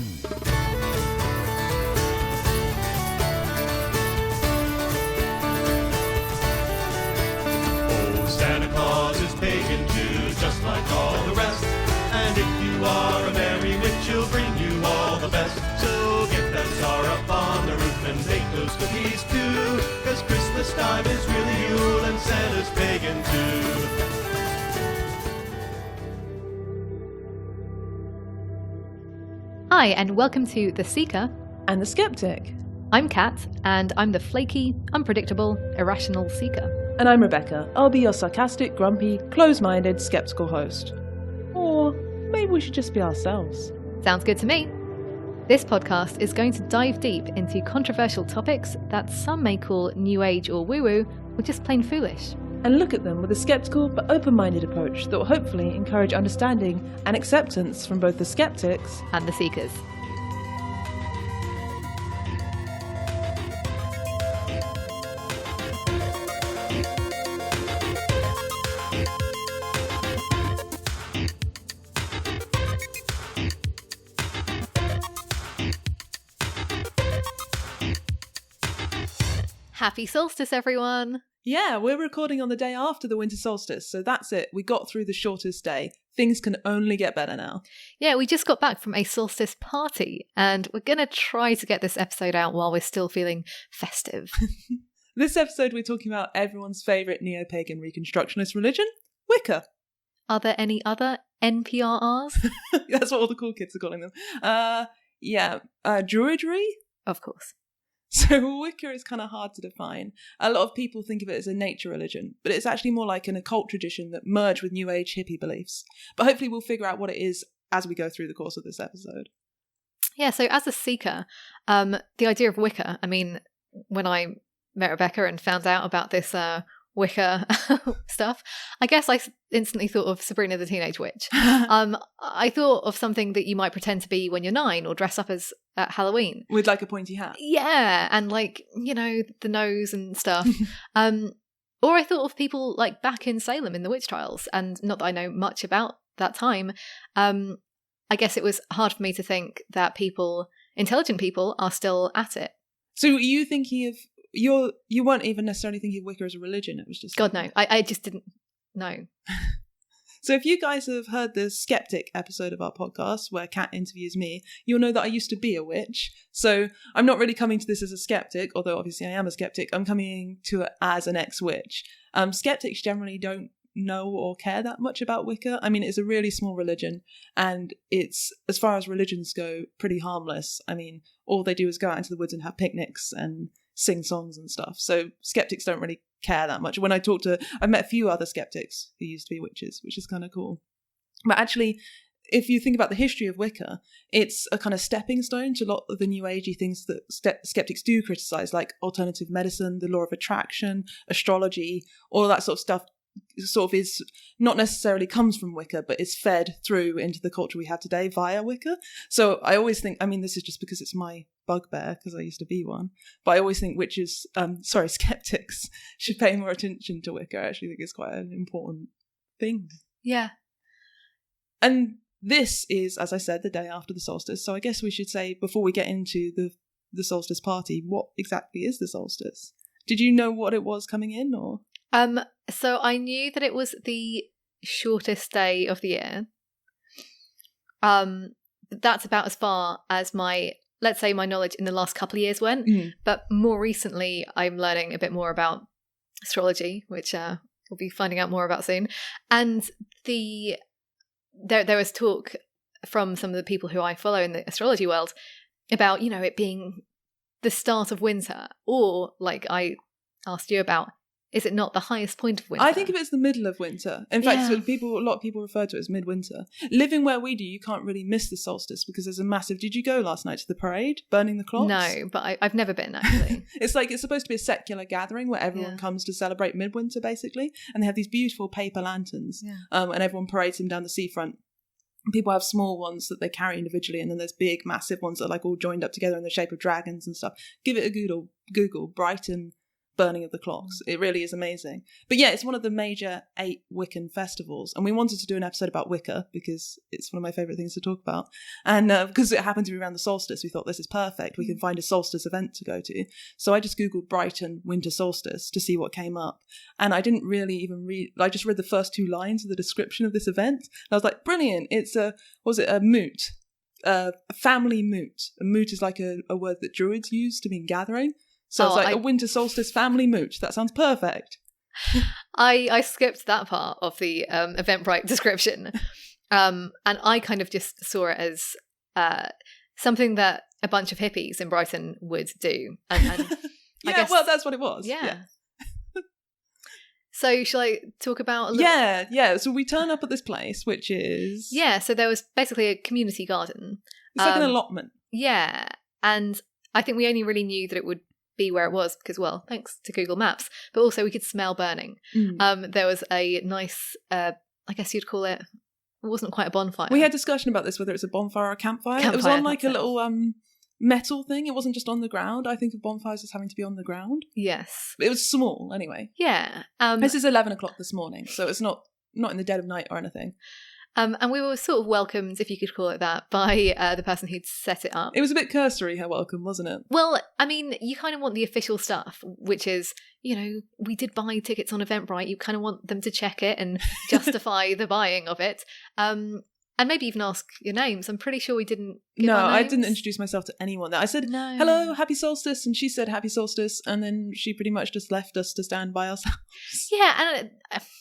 Oh, Santa Claus is pagan too, just like all the rest. And if you are a merry witch, he'll bring you all the best. So get that star up on the roof and bake those cookies too. 'Cause Christmas time is really Yule and Santa's pagan too. Hi, and welcome to The Seeker and The Skeptic. I'm Kat, and I'm the flaky, unpredictable, irrational seeker. And I'm Rebecca. I'll be your sarcastic, grumpy, close-minded, skeptical host. Or maybe we should just be ourselves. Sounds good to me. This podcast is going to dive deep into controversial topics that some may call new age or woo-woo, or just plain foolish. And look at them with a skeptical but open-minded approach that will hopefully encourage understanding and acceptance from both the skeptics and the seekers. Happy solstice, everyone! Yeah, we're recording on the day after the Winter Solstice, so that's it. We got through the shortest day. Things can only get better now. Yeah, we just got back from a solstice party, and we're going to try to get this episode out while we're still feeling festive. This episode, we're talking about everyone's favourite neo-pagan reconstructionist religion, Wicca. Are there any other NPRRs? That's what all the cool kids are calling them. Druidry? Of course. So Wicca is kind of hard to define. A lot of people think of it as a nature religion, but it's actually more like an occult tradition that merged with New Age hippie beliefs. But hopefully we'll figure out what it is as we go through the course of this episode. Yeah, so as a seeker, the idea of Wicca, I mean, when I met Rebecca and found out about this Wicca stuff, I guess I instantly thought of Sabrina the Teenage Witch. I thought of something that you might pretend to be when you're 9 or dress up as at Halloween. With like a pointy hat. Yeah, and like, you know, the nose and stuff. Or I thought of people like back in Salem in the witch trials, and not that I know much about that time. I guess it was hard for me to think that intelligent people are still at it. So are you thinking of you weren't even necessarily thinking of Wicca as a religion, it was just God, no. I just didn't know. So if you guys have heard the Skeptic episode of our podcast where Kat interviews me, you'll know that I used to be a witch. So I'm not really coming to this as a skeptic, although obviously I am a skeptic. I'm coming to it as an ex-witch. Skeptics generally don't know or care that much about Wicca. I mean, it's a really small religion, and it's, as far as religions go, pretty harmless. I mean, all they do is go out into the woods and have picnics and sing songs and stuff. So skeptics don't really care that much. When I've met a few other skeptics who used to be witches, which is kind of cool. But actually, if you think about the history of Wicca, it's a kind of stepping stone to a lot of the new agey things that skeptics do criticize, like alternative medicine, the law of attraction, astrology, all of that sort of stuff. Sort of is not necessarily comes from Wicca, but is fed through into the culture we have today via Wicca. So I always think, I mean, this is just because it's my bugbear, because I used to be one, but I always think skeptics should pay more attention to Wicca. I actually think it's quite an important thing. Yeah. And this is, as I said, the day after the solstice. So I guess we should say, before we get into the solstice party, what exactly is the solstice? Did you know what it was coming in, or? So I knew that it was the shortest day of the year. That's about as far as my knowledge in the last couple of years went. Mm. But more recently, I'm learning a bit more about astrology, which we'll be finding out more about soon. And there was talk from some of the people who I follow in the astrology world about, you know, it being the start of winter, or like I asked you about, is it not the highest point of winter? I think of it as the middle of winter. In fact, a lot of people refer to it as midwinter. Living where we do, you can't really miss the solstice because there's a massive... Did you go last night to the parade, burning the clocks? No, but I've never been, actually. It's supposed to be a secular gathering where everyone comes to celebrate midwinter, basically. And they have these beautiful paper lanterns. Yeah. And everyone parades them down the seafront. People have small ones that they carry individually, and then there's big, massive ones that are like all joined up together in the shape of dragons and stuff. Give it a Google. Brighton burning of the clocks. It really is amazing. But yeah, it's one of the major 8 Wiccan festivals. And we wanted to do an episode about Wicca because it's one of my favourite things to talk about. And because it happened to be around the solstice, we thought this is perfect. We can find a solstice event to go to. So I just Googled Brighton Winter Solstice to see what came up. And I didn't really even read, I just read the first 2 lines of the description of this event. And I was like, brilliant. It's a moot. A family moot. A moot is like a word that druids use to mean gathering. So it's like a winter solstice family moot. That sounds perfect. I skipped that part of the Eventbrite description. And I kind of just saw it as something that a bunch of hippies in Brighton would do. And yeah, I guess, well, that's what it was. Yeah. So shall I talk about a little... Yeah. So we turn up at this place, which is... Yeah, so there was basically a community garden. It's like an allotment. Yeah, and I think we only really knew that it would be where it was because, well, thanks to Google Maps, but also we could smell burning. There was a nice, I guess you'd call it wasn't quite a bonfire. We had discussion about this, whether it's a bonfire or a campfire. It was on like a little metal thing. It wasn't just on the ground. I think of bonfires as having to be on the ground. Yes. It was small anyway. Yeah. This is 11 o'clock this morning, so it's not in the dead of night or anything. And we were sort of welcomed, if you could call it that, by the person who'd set it up. It was a bit cursory, her welcome, wasn't it? Well, I mean, you kind of want the official stuff, which is, you know, we did buy tickets on Eventbrite. You kind of want them to check it and justify the buying of it. And maybe even ask your names. I'm pretty sure we didn't give our I names. didn't introduce myself to anyone. I said, No. hello, happy solstice. And she said, happy solstice. And then she pretty much just left us to stand by ourselves. Yeah, and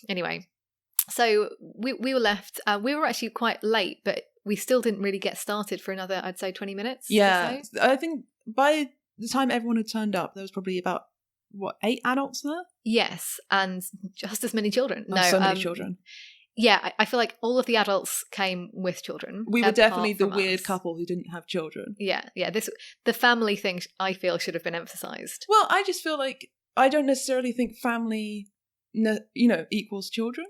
anyway, so we were left. We were actually quite late, but we still didn't really get started for another, I'd say, 20 minutes. Yeah, or so. I think by the time everyone had turned up, there was probably about, 8 adults there? Yes, and just as many children. Oh, so many children. Yeah, I feel like all of the adults came with children. We were definitely the from weird us. couple who didn't have children. Yeah. The family thing, I feel, should have been emphasised. Well, I just feel like I don't necessarily think family, equals children.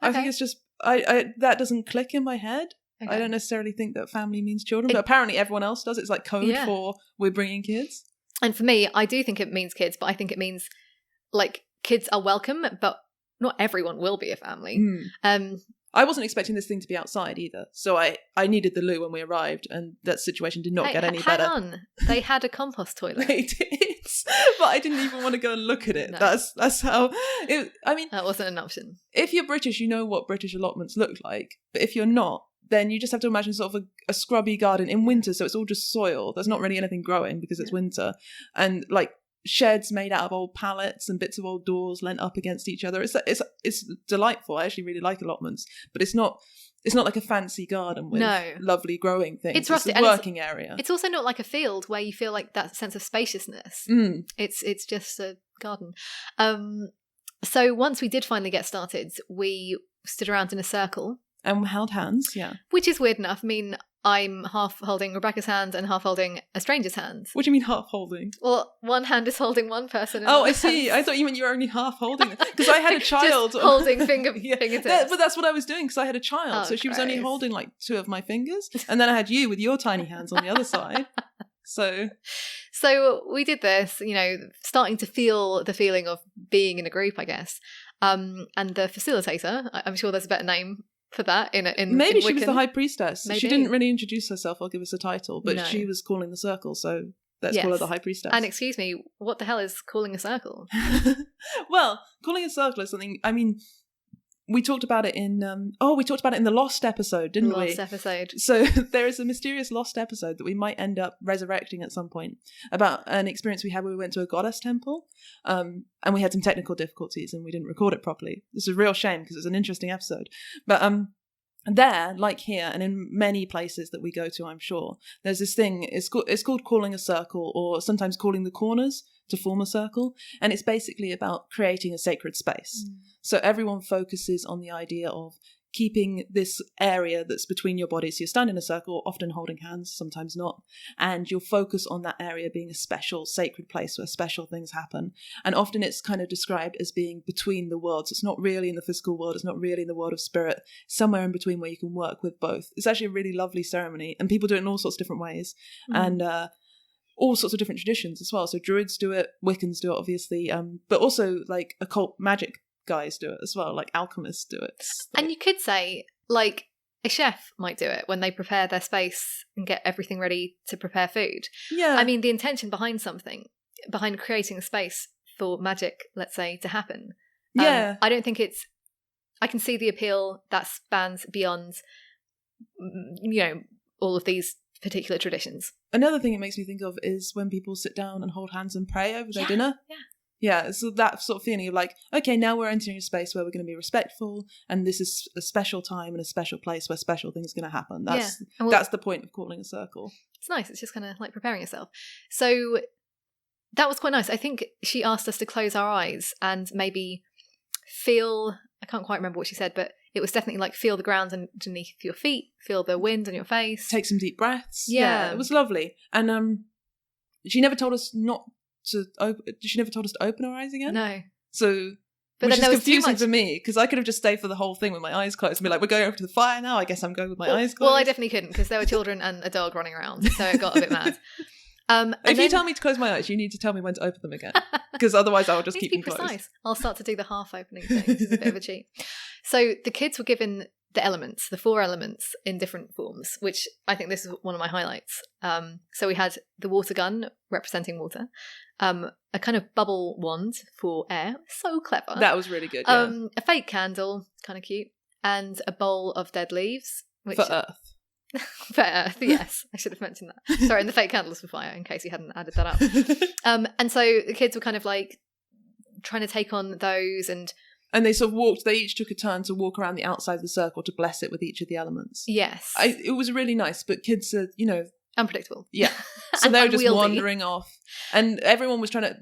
Okay. I think it's just I that doesn't click in my head. Okay. I don't necessarily think that family means children, but apparently everyone else does. It's like code for we're bringing kids. And for me, I do think it means kids, but I think it means like kids are welcome, but not everyone will be a family. I wasn't expecting this thing to be outside either, so I needed the loo when we arrived, and that situation did not get any better. Hang on, they had a compost toilet. They did, but I didn't even want to go and look at it. No. That's how. I mean, that wasn't an option. If you're British, you know what British allotments look like, but if you're not, then you just have to imagine sort of a scrubby garden in winter, so it's all just soil. There's not really anything growing because it's winter, and like sheds made out of old pallets and bits of old doors leant up against each other. It's delightful. I actually really like allotments, but it's not like a fancy garden with lovely growing things. It's rustic. It's a working area. It's also not like a field where you feel like that sense of spaciousness. It's just a garden. So once we did finally get started, we stood around in a circle. And held hands, yeah. Which is weird enough. I mean, I'm half holding Rebecca's hand and half holding a stranger's hand. What do you mean half holding? Well, one hand is holding one person. Oh, I see. I thought you meant you were only half holding it. Because I had a child. Just holding fingertips. But that's what I was doing because I had a child. So she was only holding like 2 of my fingers. And then I had you with your tiny hands on the other side. So we did this, starting to feel the feeling of being in a group, I guess. And the facilitator, I'm sure there's a better name for that maybe she was the high priestess. Maybe. She didn't really introduce herself or give us a title, but she was calling the circle, so let's call her the high priestess. And excuse me, what the hell is calling a circle? Well, calling a circle is something, I mean, we talked about it in the Lost episode, didn't we? Lost episode. So there is a mysterious Lost episode that we might end up resurrecting at some point about an experience we had where we went to a goddess temple, and we had some technical difficulties and we didn't record it properly. This is a real shame because it's an interesting episode. But there, like here, and in many places that we go to, I'm sure, there's this thing, it's called calling a circle, or sometimes calling the corners to form a circle, and it's basically about creating a sacred space. So everyone focuses on the idea of keeping this area that's between your bodies. So you stand in a circle, often holding hands, sometimes not, and you'll focus on that area being a special sacred place where special things happen. And often it's kind of described as being between the worlds. It's not really in the physical world, it's not really in the world of spirit, somewhere in between where you can work with both. It's actually a really lovely ceremony, and people do it in all sorts of different ways. And all sorts of different traditions as well. So Druids do it, Wiccans do it, obviously, but also like occult magic guys do it as well, like alchemists do it. And you could say, like, a chef might do it when they prepare their space and get everything ready to prepare food. Yeah. I mean, the intention behind something, behind creating a space for magic, let's say, to happen. Yeah. I don't think it's... I can see the appeal that spans beyond, all of these particular traditions. Another thing it makes me think of is when people sit down and hold hands and pray over their dinner. Yeah. Yeah, so that sort of feeling of like, okay, now we're entering a space where we're going to be respectful, and this is a special time and a special place where special things are going to happen. That's the point of calling a circle. It's nice. It's just kind of like preparing yourself. So that was quite nice. I think she asked us to close our eyes and maybe feel, I can't quite remember what she said, but it was definitely like feel the ground underneath your feet, feel the wind on your face. Take some deep breaths. Yeah. It was lovely. And she never told us not to open. She never told us to open our eyes again. No. So, but which then is confusing for me because I could have just stayed for the whole thing with my eyes closed and be like, "We're going over to the fire now. I guess I'm going with my eyes closed." Well, I definitely couldn't because there were children and a dog running around, so it got a bit mad. If you tell me to close my eyes, you need to tell me when to open them again because otherwise I'll just keep them closed. Precise. I'll start to do the half opening thing. It's a bit of a cheat. So the kids were given the elements, the 4 elements in different forms, which I think this is one of my highlights. So we had the water gun representing water, a kind of bubble wand for air, so clever. That was really good. Yeah. A fake candle, kind of cute, and a bowl of dead leaves. Which, for Earth. For Earth, yes. I should have mentioned that. Sorry, and the fake candles for fire, in case you hadn't added that up. And so the kids were kind of like trying to take on those and they sort of walked, they each took a turn to walk around the outside of the circle to bless it with each of the elements. Yes. It was really nice, but kids are, unpredictable. Yeah. So they were just wandering off. And everyone was trying to...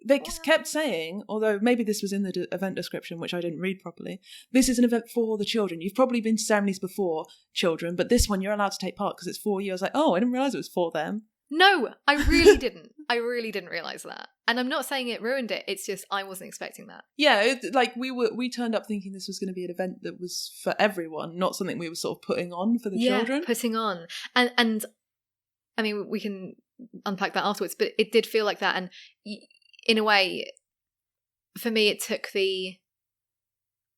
They kept saying, although maybe this was in the event description, which I didn't read properly, this is an event for the children. You've probably been to ceremonies before, children, but this one you're allowed to take part because it's for you. I was like, oh, I didn't realise it was for them. No, I really didn't. I really didn't realise that. And I'm not saying it ruined it. It's just I wasn't expecting that. Yeah, we turned up thinking this was going to be an event that was for everyone, not something we were sort of putting on for the children. Putting on. And I mean, we can unpack that afterwards, but it did feel like that. And in a way, for me, it took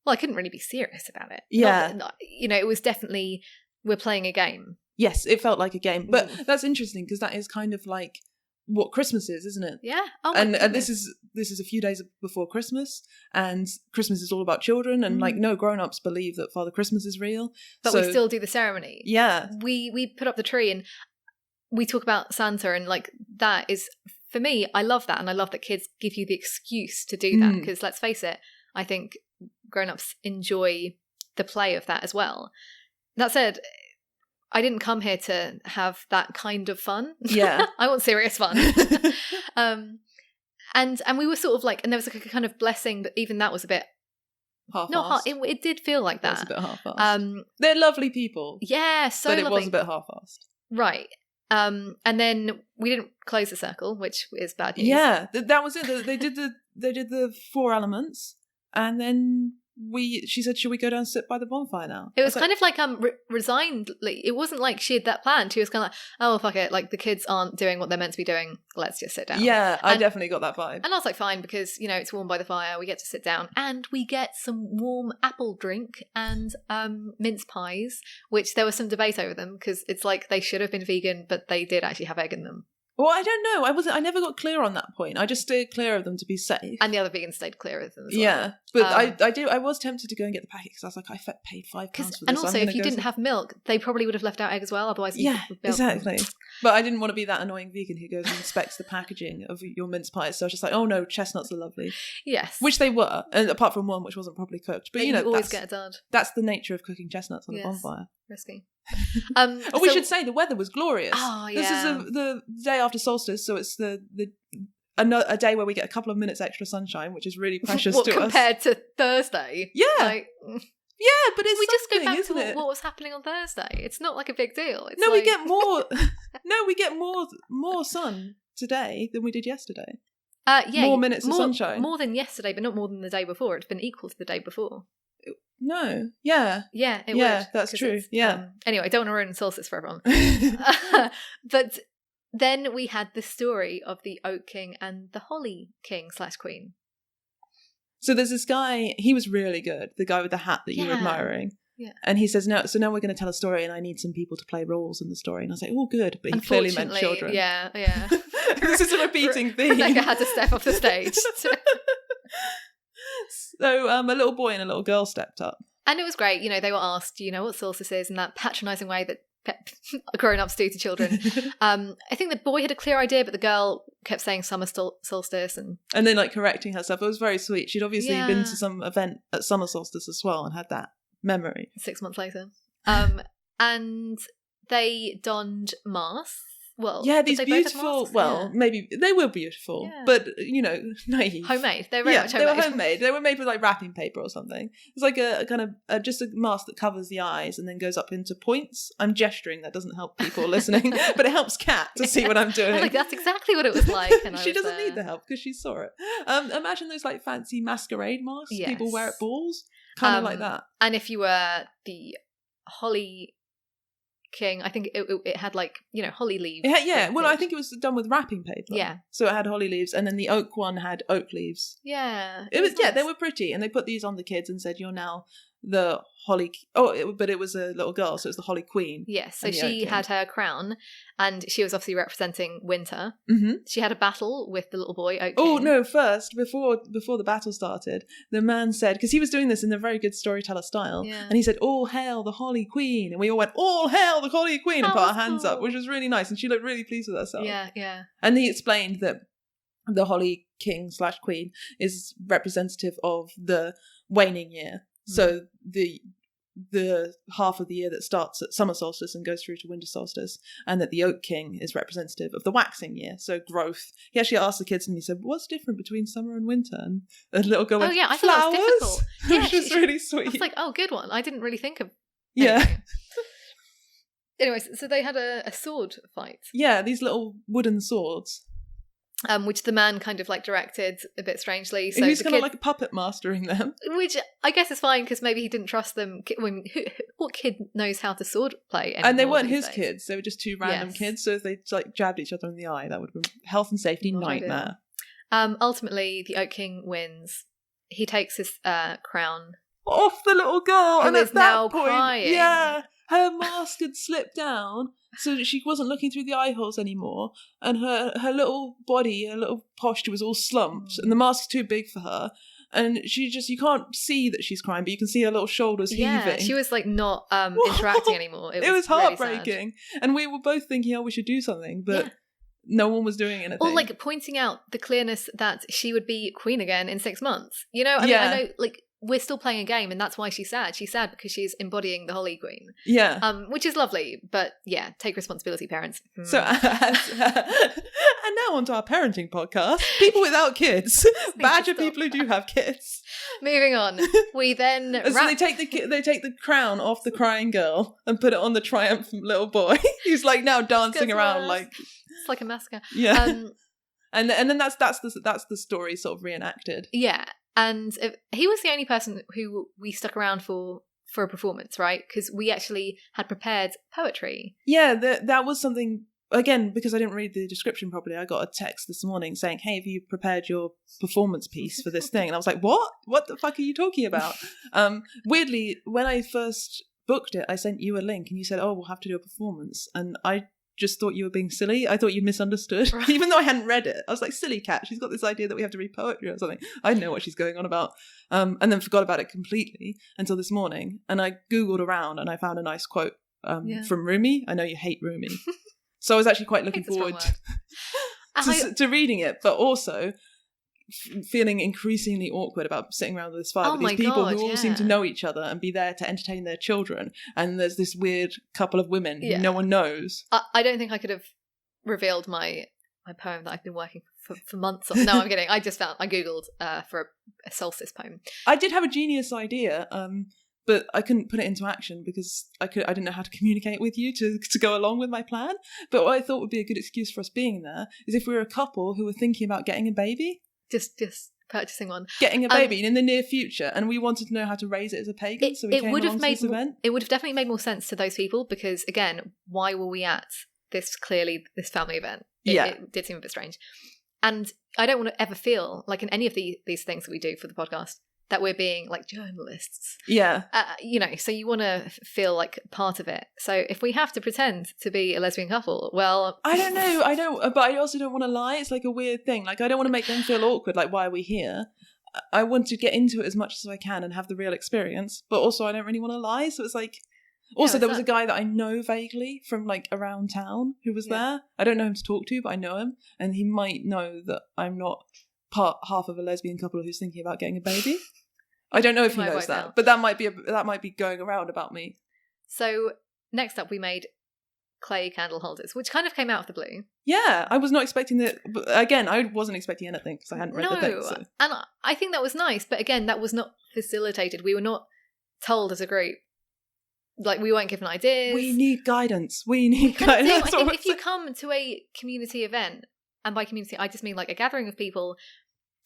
I couldn't really be serious about it. Yeah. It was definitely, we're playing a game. Yes, it felt like a game. But that's interesting because that is kind of like what Christmas is, isn't it? Yeah. Oh, and this is a few days before Christmas, and Christmas is all about children, and no grown-ups believe that Father Christmas is real. But we still do the ceremony. Yeah. We put up the tree and we talk about Santa, and like that is, for me, I love that, and I love that kids give you the excuse to do that because let's face it, I think grown-ups enjoy the play of that as well. That said, I didn't come here to have that kind of fun. Yeah. I want serious fun. And we were sort of like, and there was like a kind of blessing, but even that was a bit half-assed. Not half. It did feel like that. It was a bit half-assed. They're lovely people. Yeah, so but lovely. But it was a bit half-assed. Right. And then we didn't close the circle, which is bad news. Yeah, that was it. They did the 4 elements, and then she said, should we go down and sit by the bonfire now? It was kind of like resignedly. It wasn't like she had that planned. She was kind of like, oh, fuck it. Like the kids aren't doing what they're meant to be doing. Let's just sit down. Yeah, I definitely got that vibe. And I was like, fine, because, it's warm by the fire. We get to sit down and we get some warm apple drink and mince pies, which there was some debate over them because it's like they should have been vegan, but they did actually have egg in them. Well, I don't know. I never got clear on that point. I just stayed clear of them to be safe. And the other vegans stayed clear of them as well. Yeah, but I was tempted to go and get the packet because I was like, I paid £5 for this. And also, if you didn't have milk, they probably would have left out egg as well. Otherwise, exactly. But I didn't want to be that annoying vegan who goes and inspects the packaging of your mince pies. So I was just like, oh no, chestnuts are lovely. Yes, which they were, and apart from one which wasn't properly cooked. But you always get a dud. That's the nature of cooking chestnuts on a bonfire. Risky. We should say the weather was glorious. Oh, yeah. This is the day after solstice, so it's a day where we get a couple of minutes extra sunshine, which is really precious to us. Compared to Thursday? Yeah. Yeah, but we just go back to what was happening on Thursday. It's not like a big deal. It's we get more. We get more sun today than we did yesterday. More minutes of sunshine. More than yesterday, but not more than the day before. It's been equal to the day before. No. Yeah. Yeah, it would. Yeah, that's true. Yeah. Anyway, I don't want to ruin solstice for everyone. But then we had the story of the Oak King and the Holly King / Queen. So there's this guy, he was really good, the guy with the hat that you were admiring. Yeah. And he says, no, so now we're going to tell a story and I need some people to play roles in the story. And I was like, oh, good. But he clearly meant children. Yeah. This is a repeating theme. Rebecca had to step off the stage. So a little boy and a little girl stepped up. And it was great. They were asked, do you know what solstice is? In that patronising way that grown-ups do to children. I think the boy had a clear idea, but the girl kept saying summer solstice. And then like correcting herself. It was very sweet. She'd obviously been to some event at summer solstice as well and had that memory. 6 months later. And they donned masks. Well, yeah, these beautiful, maybe they were beautiful, but, naive. Homemade. They were very much homemade. They were homemade. They were made with like wrapping paper or something. It's like a kind of just a mask that covers the eyes and then goes up into points. I'm gesturing. That doesn't help people listening, but it helps Kat to see what I'm doing. I'm like, that's exactly what it was like. And she doesn't need the help because she saw it. Imagine those like fancy masquerade masks people wear at balls. Kind of like that. And if you were the Holly King, I think it had like holly leaves. I think it was done with wrapping paper. Yeah, so it had holly leaves, and then the oak one had oak leaves. Yeah, it was nice. They were pretty, and they put these on the kids and said, "You're now the Holly." But it was a little girl, so it was the Holly Queen. Yes, so she had her crown, and she was obviously representing winter. Mm-hmm. She had a battle with the little boy. Oak Oh King. no! First, before the battle started, the man said, because he was doing this in a very good storyteller style, and he said, "All hail the Holly Queen," and we all went, "All hail the Holly Queen," and put our hands up, which was really nice, and she looked really pleased with herself. Yeah. And he explained that the Holly King / Queen is representative of the waning year. So the half of the year that starts at summer solstice and goes through to winter solstice, and that the Oak King is representative of the waxing year, so growth. He actually asked the kids and he said, what's different between summer and winter? And the little girl went, I flowers. Thought it was difficult. Yeah, which was really sweet. I was like, oh, good one. I didn't really think of anything. Yeah. Anyways, so they had a sword fight. Yeah, these little wooden swords. Which the man kind of like directed a bit strangely. So he's kind of like a puppet mastering them. Which I guess is fine because maybe he didn't trust them. What kid knows how to sword play? And they weren't his kids. They were just two random kids. So if they like jabbed each other in the eye, that would have been health and safety nightmare. Ultimately, the Oak King wins. He takes his crown off the little girl, and at now that point, crying. Yeah, her mask had slipped down, so she wasn't looking through the eye holes anymore, and her little body, her little posture was all slumped, and the mask's too big for her, and you can't see that she's crying, but you can see her little shoulders heaving. Yeah, she was like not interacting anymore. It was heartbreaking, really and we were both thinking, oh, we should do something, but no one was doing anything. Or like pointing out the clearness that she would be queen again in 6 months. I mean, I know like we're still playing a game, and that's why she's sad. She's sad because she's embodying the Holly Queen. Yeah. Which is lovely, but yeah, take responsibility, parents. So, and now on to our parenting podcast. People without kids. Badger people who do have kids. Moving on. We then so they take the crown off the crying girl and put it on the triumphant little boy. He's like now dancing around like it's like a massacre. Yeah. And then that's the story sort of reenacted. Yeah. And he was the only person who we stuck around for a performance, right? Because we actually had prepared poetry. Yeah, that was something, again, because I didn't read the description properly, I got a text this morning saying, hey, have you prepared your performance piece for this thing? And I was like, what? What the fuck are you talking about? Weirdly, when I first booked it, I sent you a link and you said, oh, we'll have to do a performance. And I just thought you were being silly. I thought you misunderstood, right. Even though I hadn't read it. I was like, silly cat, she's got this idea that we have to read poetry or something. I know what she's going on about. And then forgot about it completely until this morning. And I Googled around and I found a nice quote from Rumi. I know you hate Rumi. So I was actually quite looking forward to reading it, but also feeling increasingly awkward about sitting around with this fire with these people who all seem to know each other and be there to entertain their children, and there's this weird couple of women who no one knows. I don't think I could have revealed my poem that I've been working for months on. No, I'm kidding. I googled for a solstice poem. I did have a genius idea, but I couldn't put it into action because I didn't know how to communicate with you to go along with my plan. But what I thought would be a good excuse for us being there is if we were a couple who were thinking about getting a baby. Just purchasing one. Getting a baby in the near future, and we wanted to know how to raise it as a pagan, so we came along to this event. It would have definitely made more sense to those people because, again, why were we at this family event. Yeah. It did seem a bit strange. And I don't want to ever feel like in any of these things that we do for the podcast that we're being like journalists. Yeah. So you want to feel like part of it. So if we have to pretend to be a lesbian couple, well... I don't know. But I also don't want to lie. It's like a weird thing. Like, I don't want to make them feel awkward. Like, why are we here? I want to get into it as much as I can and have the real experience. But also, I don't really want to lie. So it's like... Also, there was a guy that I know vaguely from, like, around town who was there. I don't know him to talk to, but I know him. And he might know that I'm not half of a lesbian couple who's thinking about getting a baby. I don't know if he knows that. But that might be going around about me. So, next up, we made clay candle holders, which kind of came out of the blue. Yeah, I was not expecting that. But again, I wasn't expecting anything because I hadn't read the thing. So. And I think that was nice. But again, that was not facilitated. We were not told as a group. Like, we weren't given ideas. We need guidance. Guidance. If you come to a community event, and by community, I just mean like a gathering of people,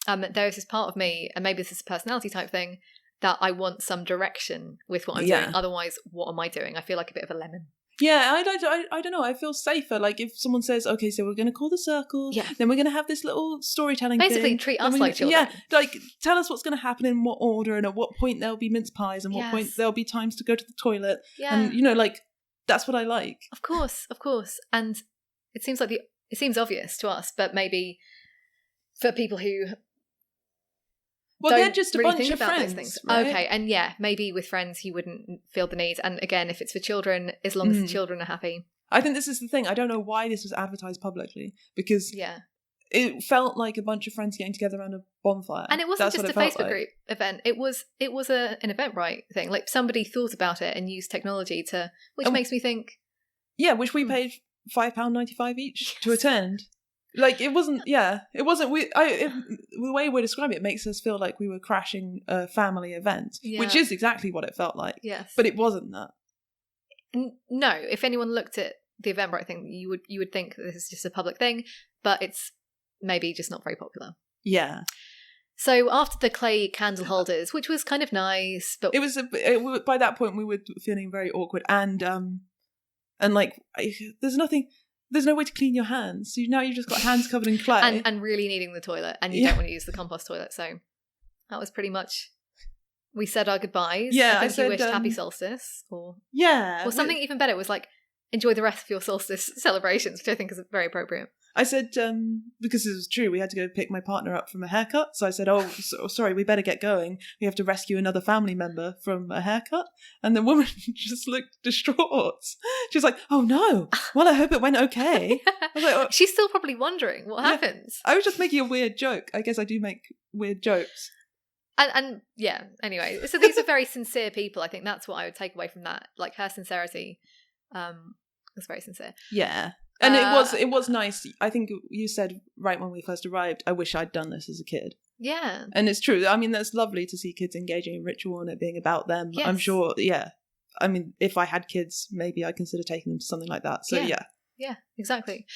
there is this part of me, and maybe this is a personality type thing, that I want some direction with what I'm doing. Otherwise, what am I doing? I feel like a bit of a lemon. Yeah, I don't know. I feel safer. Like, if someone says, okay, so we're going to call the circle, then we're going to have this little storytelling Basically, thing. treat us like children. Yeah, like, tell us what's going to happen in what order and at what point there'll be mince pies and what point there'll be times to go to the toilet. Yeah. And, like, that's what I like. Of course. And it seems obvious to us, but maybe for people who... Well, they're just a really bunch of friends. Things. Right? Okay, and maybe with friends you wouldn't feel the need. And again, if it's for children, as long as the children are happy. I think this is the thing. I don't know why this was advertised publicly, because it felt like a bunch of friends getting together around a bonfire. And it wasn't just a Facebook group event. It was an Eventbrite thing. Like, somebody thought about it and used technology to, which makes me think. Yeah, which we paid £5.95 each to attend. Like, it wasn't. The way we're describing it makes us feel like we were crashing a family event, which is exactly what it felt like. Yes, but it wasn't that. No, if anyone looked at the Eventbrite thing, you would think that this is just a public thing, but it's maybe just not very popular. Yeah. So after the clay candle holders, which was kind of nice, but by that point we were feeling very awkward, and like, there's no way to clean your hands, so now you've just got hands covered in clay, and really needing the toilet, and you don't want to use the compost toilet. So that was pretty much. We said our goodbyes. Yeah, I think you wished happy solstice, or something even better was like, enjoy the rest of your solstice celebrations, which I think is very appropriate. I said, because it was true, we had to go pick my partner up from a haircut. So I said, sorry, we better get going. We have to rescue another family member from a haircut. And the woman just looked distraught. She was like, oh no, well, I hope it went okay. I was like, she's still probably wondering what happens. I was just making a weird joke. I guess I do make weird jokes. And anyway, so these are very sincere people. I think that's what I would take away from that. Like, her sincerity was very sincere. Yeah. And it was nice. I think you said right when we first arrived, I wish I'd done this as a kid. Yeah. And it's true. I mean, that's lovely to see kids engaging in ritual and it being about them. Yes. I'm sure, I mean, if I had kids, maybe I'd consider taking them to something like that. So, yeah. Yeah, exactly.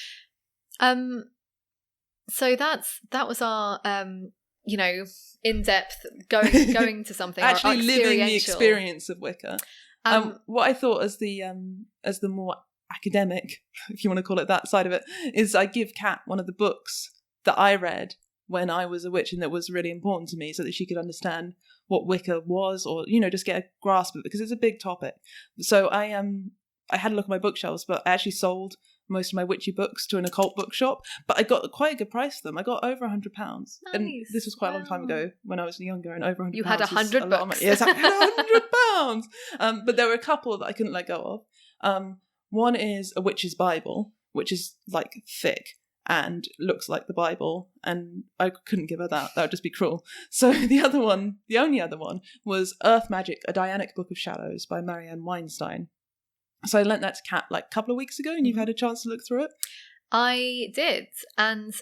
So that was our, in-depth going to something. Actually living the experience of Wicca. What I thought as the more academic, if you want to call it that side of it, is I give Kat one of the books that I read when I was a witch and that was really important to me, so that she could understand what Wicca was, or just get a grasp of it, because it's a big topic. So I had a look at my bookshelves, but I actually sold most of my witchy books to an occult bookshop, but I got quite a good price for them. I got over £100. Nice. And this was quite a long time ago when I was younger, and over £100. You had 100 books. Yes, I had £100. But there were a couple that I couldn't let go of. One is a witch's Bible, which is like thick and looks like the Bible, and I couldn't give her that. That would just be cruel. So the only other one, was Earth Magic, a Dianic Book of Shadows by Marianne Weinstein. So I lent that to Kat like a couple of weeks ago, and you've had a chance to look through it? I did. And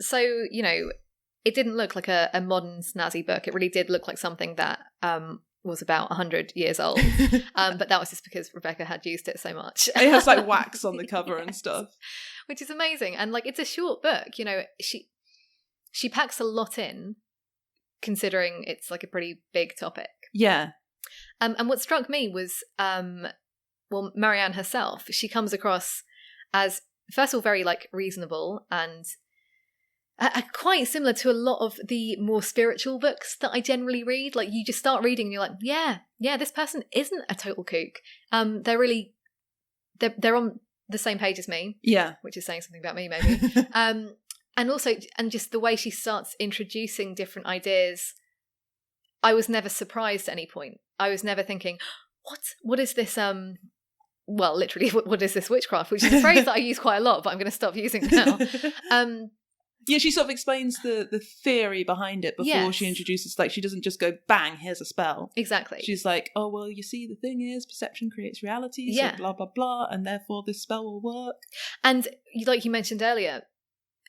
so, it didn't look like a modern snazzy book. It really did look like something that was about 100 years old. But that was just because Rebecca had used it so much. It has like wax on the cover and stuff. Which is amazing. And like, it's a short book. She packs a lot in, considering it's like a pretty big topic. Yeah. And what struck me was... Marianne herself, she comes across as, first of all, very like reasonable and quite similar to a lot of the more spiritual books that I generally read. Like, you just start reading and you're like, yeah, this person isn't a total kook. They're on the same page as me. Yeah. Which is saying something about me, maybe. And also, and just the way she starts introducing different ideas, I was never surprised at any point. I was never thinking, what is this, well, literally, what is this witchcraft? Which is a phrase that I use quite a lot, but I'm going to stop using it now. Yeah, she sort of explains the theory behind it before she introduces, like, she doesn't just go, bang, here's a spell. Exactly. She's like, oh, well, you see, the thing is, perception creates reality, so blah, blah, blah, and therefore this spell will work. And like you mentioned earlier,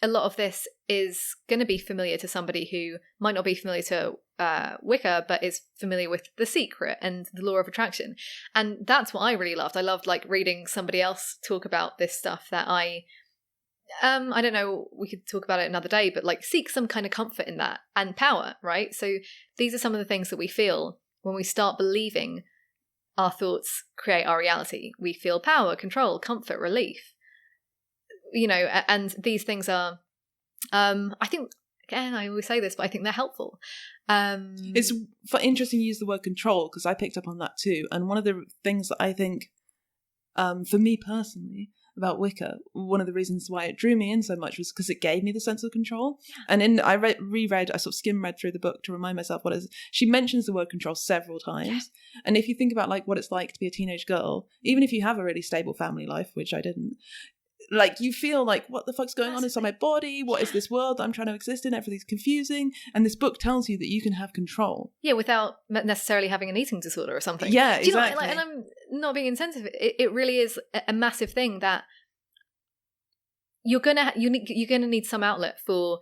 a lot of this is going to be familiar to somebody who might not be familiar to Wicca, but is familiar with The Secret and the law of attraction. And that's what I really loved. I loved like reading somebody else talk about this stuff that I don't know, we could talk about it another day, but like seek some kind of comfort in that and power, right? So these are some of the things that we feel when we start believing our thoughts create our reality. We feel power, control, comfort, relief. You know, and these things are, I think, again, I always say this, but I think they're helpful. It's interesting you use the word control, because I picked up on that too. And one of the things that I think, for me personally, about Wicca, one of the reasons why it drew me in so much was because it gave me the sense of control. And I reread, I sort of skim-read through the book to remind myself what it is. She mentions the word control several times. And if you think about like what it's like to be a teenage girl, even if you have a really stable family life, which I didn't, like, you feel like, what the fuck's going on inside my body? What is this world that I'm trying to exist in? Everything's confusing. And this book tells you that you can have control. Yeah, without necessarily having an eating disorder or something. Yeah, exactly. exactly. Like, and I'm not being insensitive. It really is a massive thing that you're gonna need some outlet for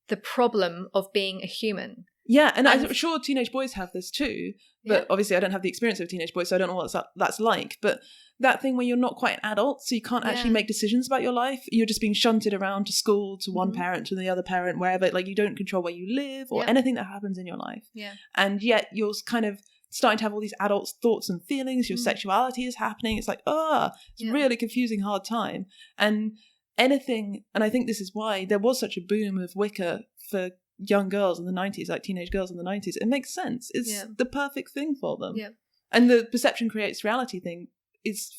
the problem of being a human. Yeah, and I'm sure teenage boys have this too. But obviously I don't have the experience of teenage boys, so I don't know what that's like. But that thing where you're not quite an adult, so you can't actually make decisions about your life. You're just being shunted around to school, to one parent, to the other parent, wherever. Like, you don't control where you live or anything that happens in your life. Yeah. And yet you're kind of starting to have all these adult thoughts and feelings. Your sexuality is happening. It's like, it's really confusing, hard time. And anything, and I think this is why there was such a boom of Wicca for young girls in the 90s, like teenage girls in the 90s. It makes sense. It's the perfect thing for them. Yeah. And the perception creates reality thing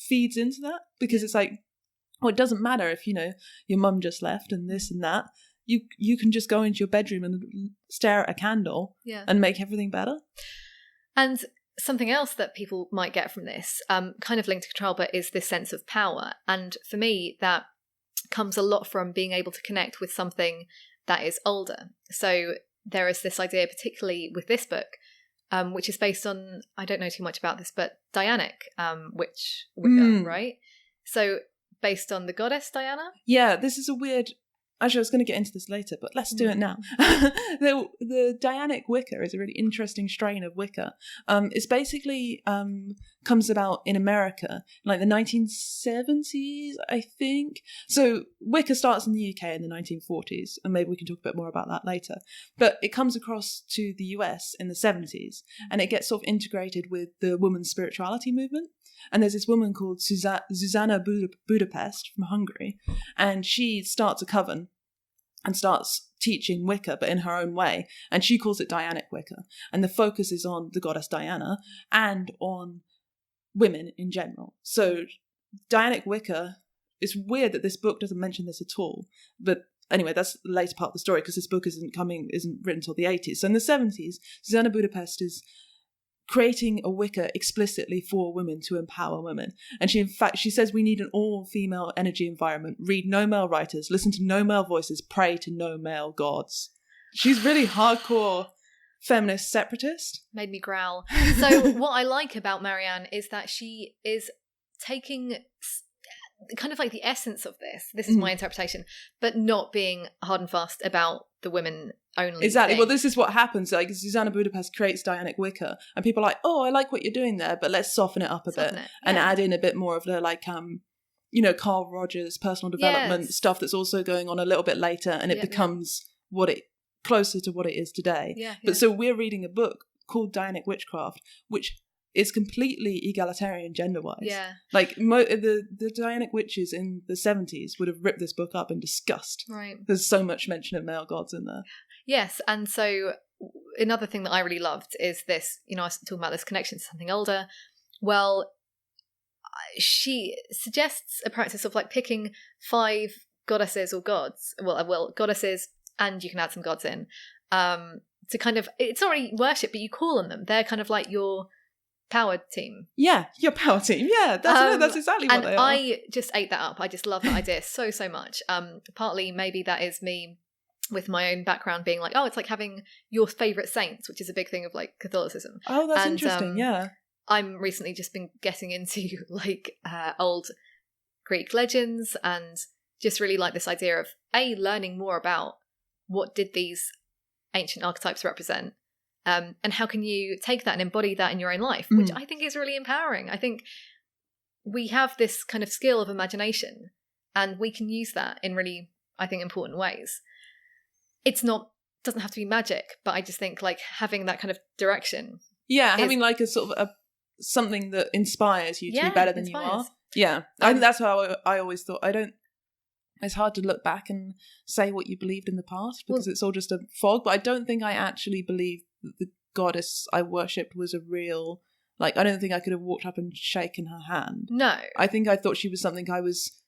feeds into that, because it's like, well, it doesn't matter if, you know, your mum just left and this and that. You can just go into your bedroom and stare at a candle and make everything better. And something else that people might get from this, kind of linked to control, but is this sense of power. And for me, that comes a lot from being able to connect with something that is older. So there is this idea, particularly with this book, which is based on, I don't know too much about this, but Dianic Wicca, right? So based on the goddess Diana? Yeah, this is a weird... Actually, I was going to get into this later, but let's do it now. The Dianic Wicca is a really interesting strain of Wicca. It's basically comes about in America in like the 1970s, I think. So Wicca starts in the UK in the 1940s, and maybe we can talk a bit more about that later. But it comes across to the US in the 70s, and it gets sort of integrated with the women's spirituality movement. And there's this woman called Susanna Budapest from Hungary, and she starts a coven and starts teaching Wicca, but in her own way. And she calls it Dianic Wicca. And the focus is on the goddess Diana and on women in general. So Dianic Wicca, it's weird that this book doesn't mention this at all. But anyway, that's the later part of the story, because this book isn't written until the 80s. So in the 70s, Susanna Budapest is creating a Wicca explicitly for women to empower women. And she says we need an all-female energy environment, read no male writers, listen to no male voices, pray to no male gods. She's really hardcore feminist separatist. Made me growl. So what I like about Marianne is that she is taking kind of like the essence of this is my interpretation, but not being hard and fast about the women only exactly thing. Well, this is what happens. Like, Susanna Budapest creates Dianic Wicca, and people are like, oh, I like what you're doing there, but let's soften it up a bit and add in a bit more of the like Carl Rogers personal development stuff that's also going on a little bit later, and it becomes closer to what it is today. So we're reading a book called Dianic Witchcraft, which is completely egalitarian gender-wise. Yeah. Like the Dianic witches in the 70s would have ripped this book up in disgust. Right. There's so much mention of male gods in there. Yes, and so another thing that I really loved is this, I was talking about this connection to something older. Well, she suggests a practice of like picking 5 goddesses or gods, well, goddesses, and you can add some gods in, to kind of, it's not really worship, but you call on them. They're kind of like your power team. Yeah, your power team. Yeah, that's exactly what they are. I just ate that up. I just love that idea so much. Partly maybe that is me with my own background being like, oh, it's like having your favourite saints, which is a big thing of like Catholicism. Oh, that's interesting, yeah. I'm recently just been getting into like old Greek legends and just really like this idea of learning more about what did these ancient archetypes represent, and how can you take that and embody that in your own life, which I think is really empowering. I think we have this kind of skill of imagination and we can use that in really, I think, important ways. Doesn't have to be magic, but I just think like having that kind of direction. Yeah, having like a sort of something that inspires you to be better than you are. Yeah, I think that's how I always thought. It's hard to look back and say what you believed in the past because it's all just a fog, but I don't think I actually believe that the goddess I worshipped was a real, like, I don't think I could have walked up and shaken her hand. No. I think I thought she was something I was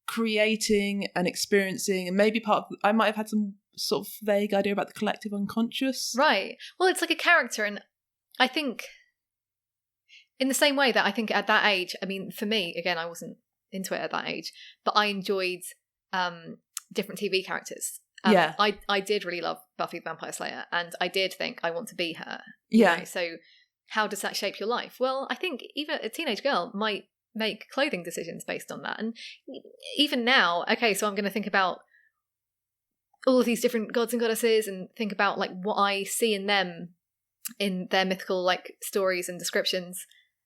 creating and experiencing, and maybe I might have had some sort of vague idea about the collective unconscious. Right. Well, it's like a character, and I think in the same way that I think at that age, I mean, for me, again, I wasn't into it at that age, but I enjoyed different TV characters. I did really love Buffy the Vampire Slayer, and I did think I want to be her. You know? So how does that shape your life? Well, I think even a teenage girl might make clothing decisions based on that. And even now, okay, so I'm going to think about all of these different gods and goddesses and think about like what I see in them, in their mythical like stories and descriptions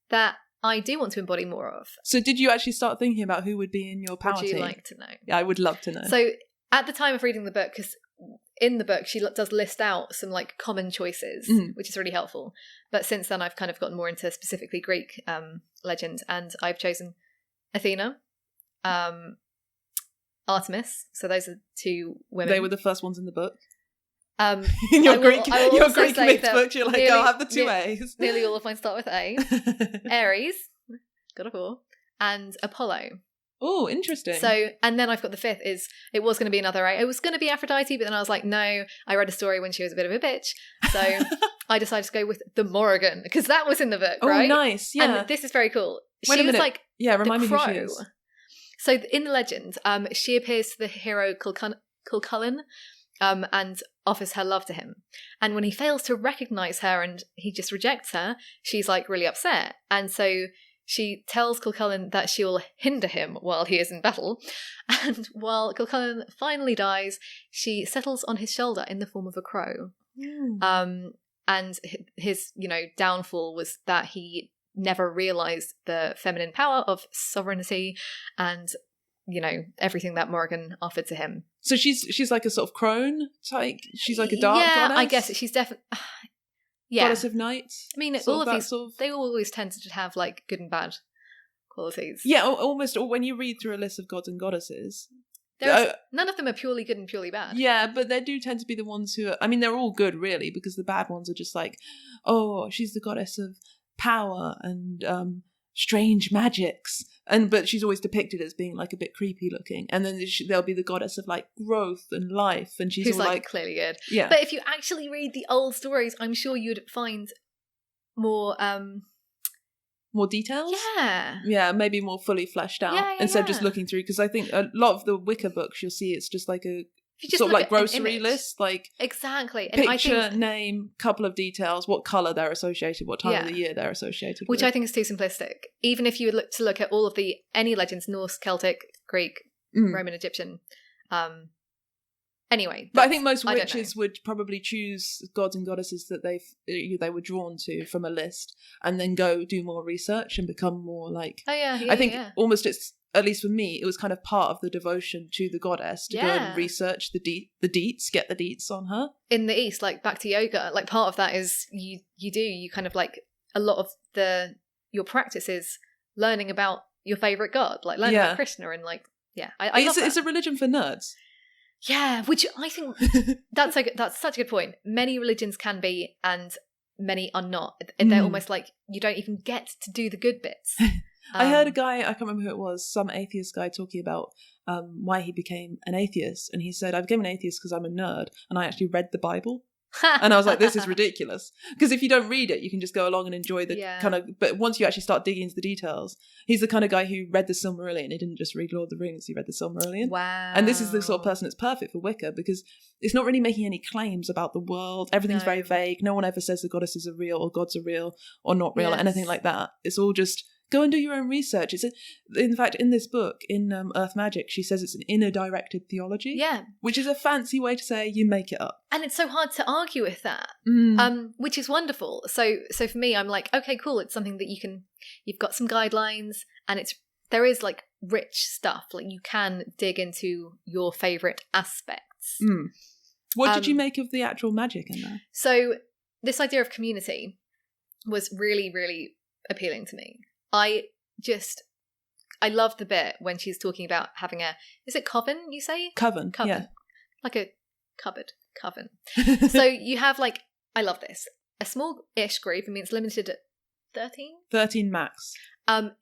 that I do want to embody more of. So did you actually start thinking about who would be in your power team? Would you like to know? Yeah, I would love to know. So at the time of reading the book, because in the book she does list out some like common choices, which is really helpful. But since then I've kind of gotten more into specifically Greek legend, and I've chosen Athena, Artemis. So those are 2 women. They were the first ones in the book. In your Greek myth book, you're like, I'll have the 2 A's. Nearly all of mine start with A. Aries, got a 4, and Apollo. Oh, interesting. So, and then I've got the 5th is, it was going to be another A. It was going to be Aphrodite, but then I was like, no, I read a story when she was a bit of a bitch. So I decided to go with the Morrigan, because that was in the book, right? Oh, nice, yeah. And this is very cool. Wait a minute. Like, yeah, remind me crow. who she is. So in the legend, she appears to the hero Cuchulainn, and offers her love to him. And when he fails to recognise her and he just rejects her, she's like really upset. And so she tells Cuchulainn that she will hinder him while he is in battle. And while Cuchulainn finally dies, she settles on his shoulder in the form of a crow. And his, downfall was that he never realised the feminine power of sovereignty and everything that Morrigan offered to him. So she's like a sort of crone type. She's like a dark goddess. I guess she's definitely goddess of night. I mean, all of these they always tend to have like good and bad qualities. Yeah, almost. Or when you read through a list of gods and goddesses, none of them are purely good and purely bad. Yeah, but there do tend to be the ones who are, I mean, they're all good really, because the bad ones are just like, oh, she's the goddess of power and strange magics, but she's always depicted as being like a bit creepy looking, and then there'll be the goddess of like growth and life, and she's who's all like clearly good. Yeah, but if you actually read the old stories, I'm sure you'd find more details. Yeah, maybe more fully fleshed out instead of just looking through, because I think a lot of the Wicca books you'll see it's just like a sort of like grocery list, like exactly, and picture, name, couple of details, what colour they're associated, what time of the year they're associated which with. I think is too simplistic. Even if you would look at all of any legends, Norse, Celtic, Greek, Roman, Egyptian, anyway. But I think most witches would probably choose gods and goddesses that they were drawn to from a list, and then go do more research and become more like. I think almost it's. At least for me, it was kind of part of the devotion to the goddess to go and research the deets, get the deets on her. In the East, like Bhakti yoga, like part of that is you kind of like a lot of your practice is learning about your favorite god, like learning about Krishna, and like, I love that. It's a religion for nerds. Yeah, which I think that's such a good point. Many religions can be, and many are not. They're almost like you don't even get to do the good bits. I heard a guy, I can't remember who it was, some atheist guy talking about why he became an atheist. And he said, I became an atheist because I'm a nerd and I actually read the Bible. And I was like, this is ridiculous. Because if you don't read it, you can just go along and enjoy the kind of... But once you actually start digging into the details, he's the kind of guy who read the Silmarillion. He didn't just read Lord of the Rings, he read the Silmarillion. Wow. And this is the sort of person that's perfect for Wicca, because it's not really making any claims about the world. Everything's very vague. No one ever says the goddesses are real or gods are real or not real or anything like that. It's all just... Go and do your own research. In fact, in this book, in Earth Magic, she says it's an inner-directed theology. Yeah. Which is a fancy way to say you make it up. And it's so hard to argue with that, which is wonderful. So for me, I'm like, okay, cool. It's something that you've got some guidelines, and there is like rich stuff. Like you can dig into your favourite aspects. What did you make of the actual magic in there? So this idea of community was really, really appealing to me. I love the bit when she's talking about having is it coven, you say? Coven. Yeah. Like a cupboard, coven. So you have like, I love this, a small-ish group. I mean, it's limited at 13? 13 max.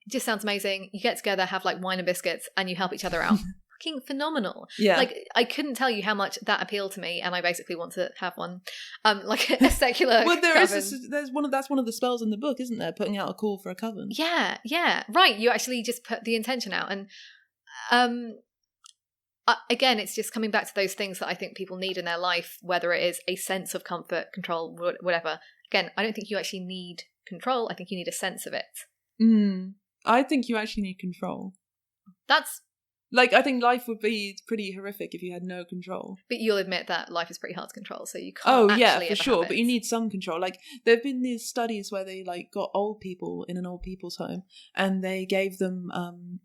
Just sounds amazing. You get together, have like wine and biscuits, and you help each other out. Fucking phenomenal. Yeah. Like, I couldn't tell you how much that appealed to me, and I basically want to have one. Like a secular well, coven. That's one of the spells in the book, isn't there? Putting out a call for a coven. Yeah. Right. You actually just put the intention out. And again, it's just coming back to those things that I think people need in their life, whether it is a sense of comfort, control, whatever. Again, I don't think you actually need control. I think you need a sense of it. I think you actually need control. That's... Like, I think life would be pretty horrific if you had no control. But you'll admit that life is pretty hard to control, so you can't actually for sure, but you need some control. Like, there have been these studies where they, like, got old people in an old people's home, and they gave them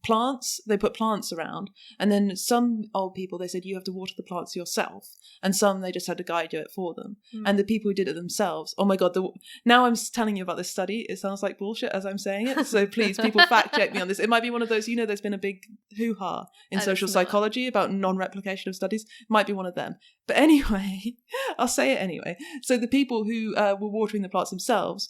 plants. They put plants around, and then some old people, they said, you have to water the plants yourself, and some, they just had a guy do it for them. And the people who did it themselves, oh my God, now I'm telling you about this study, it sounds like bullshit as I'm saying it, so please, people fact check me on this. It might be one of those, there's been a big hoo-ha in social psychology about non-replication of studies. Might be one of them. But anyway, I'll say it anyway. So the people who were watering the plants themselves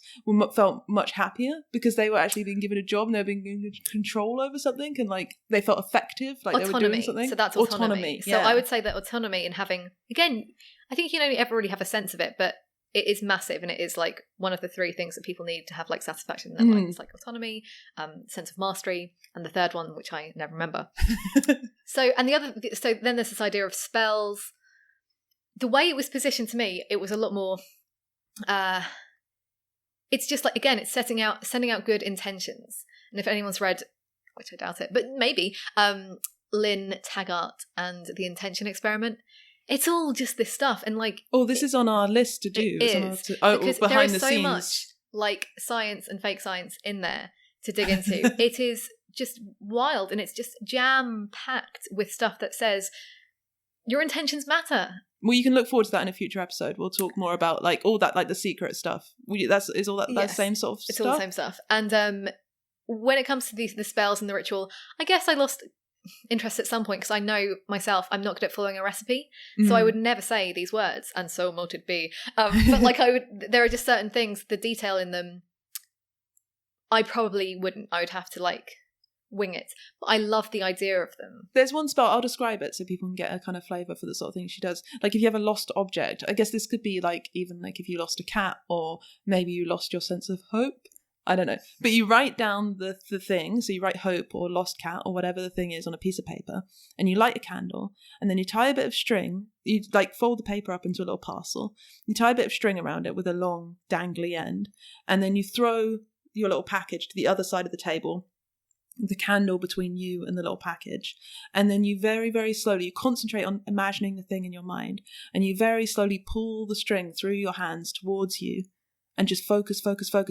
felt much happier because they were actually being given a job and they were being given control over something, and like they felt effective, like autonomy. They were doing something. So that's autonomy. Yeah. So I would say that autonomy and having, again, I think you can only ever really have a sense of it, but it is massive, and it is like one of the three things that people need to have like satisfaction in their life. It's like autonomy, sense of mastery, and the third one, which I never remember. So then there's this idea of spells. The way it was positioned to me, it was a lot more. It's just like, again, it's sending out good intentions. And if anyone's read, which I doubt it, but maybe Lynn Taggart and the Intention Experiment. It's all just this stuff, and like... Oh, this is on our list to do. It is, because there is so much like science and fake science in there to dig into. It is just wild, and it's just jam-packed with stuff that says your intentions matter. Well, you can look forward to that in a future episode. We'll talk more about like all that, like the secret stuff. Is all that that same sort of stuff? It's all the same stuff. And when it comes to the spells and the ritual, I guess I lost interest at some point because I know myself I'm not good at following a recipe, so I would never say these words, and so mote it be, but like there are just certain things, the detail in them I probably wouldn't. I would have to like wing it, but I love the idea of them. There's one spell, I'll describe it so people can get a kind of flavour for the sort of thing she does. Like if you have a lost object, I guess this could be like even like if you lost a cat, or maybe you lost your sense of hope, I don't know. But you write down the thing, so you write hope or lost cat or whatever the thing is on a piece of paper, and you light a candle, and then you tie a bit of string, you like fold the paper up into a little parcel, you tie a bit of string around it with a long dangly end, and then you throw your little package to the other side of the table, the candle between you and the little package, and then you very, very slowly, you concentrate on imagining the thing in your mind, and you very slowly pull the string through your hands towards you, and just focus.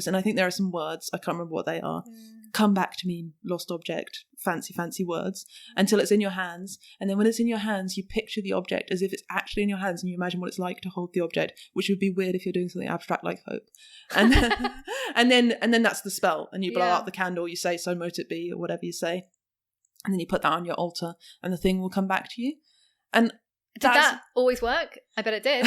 And I think there are some words, I can't remember what they are. Come back to me, lost object, fancy words, until it's in your hands. And then when it's in your hands, you picture the object as if it's actually in your hands, and you imagine what it's like to hold the object, which would be weird if you're doing something abstract like hope. And and then that's the spell, and you blow out the candle, you say, so mote it be, or whatever you say. And then you put that on your altar, and the thing will come back to you. And did that always work? I bet it did.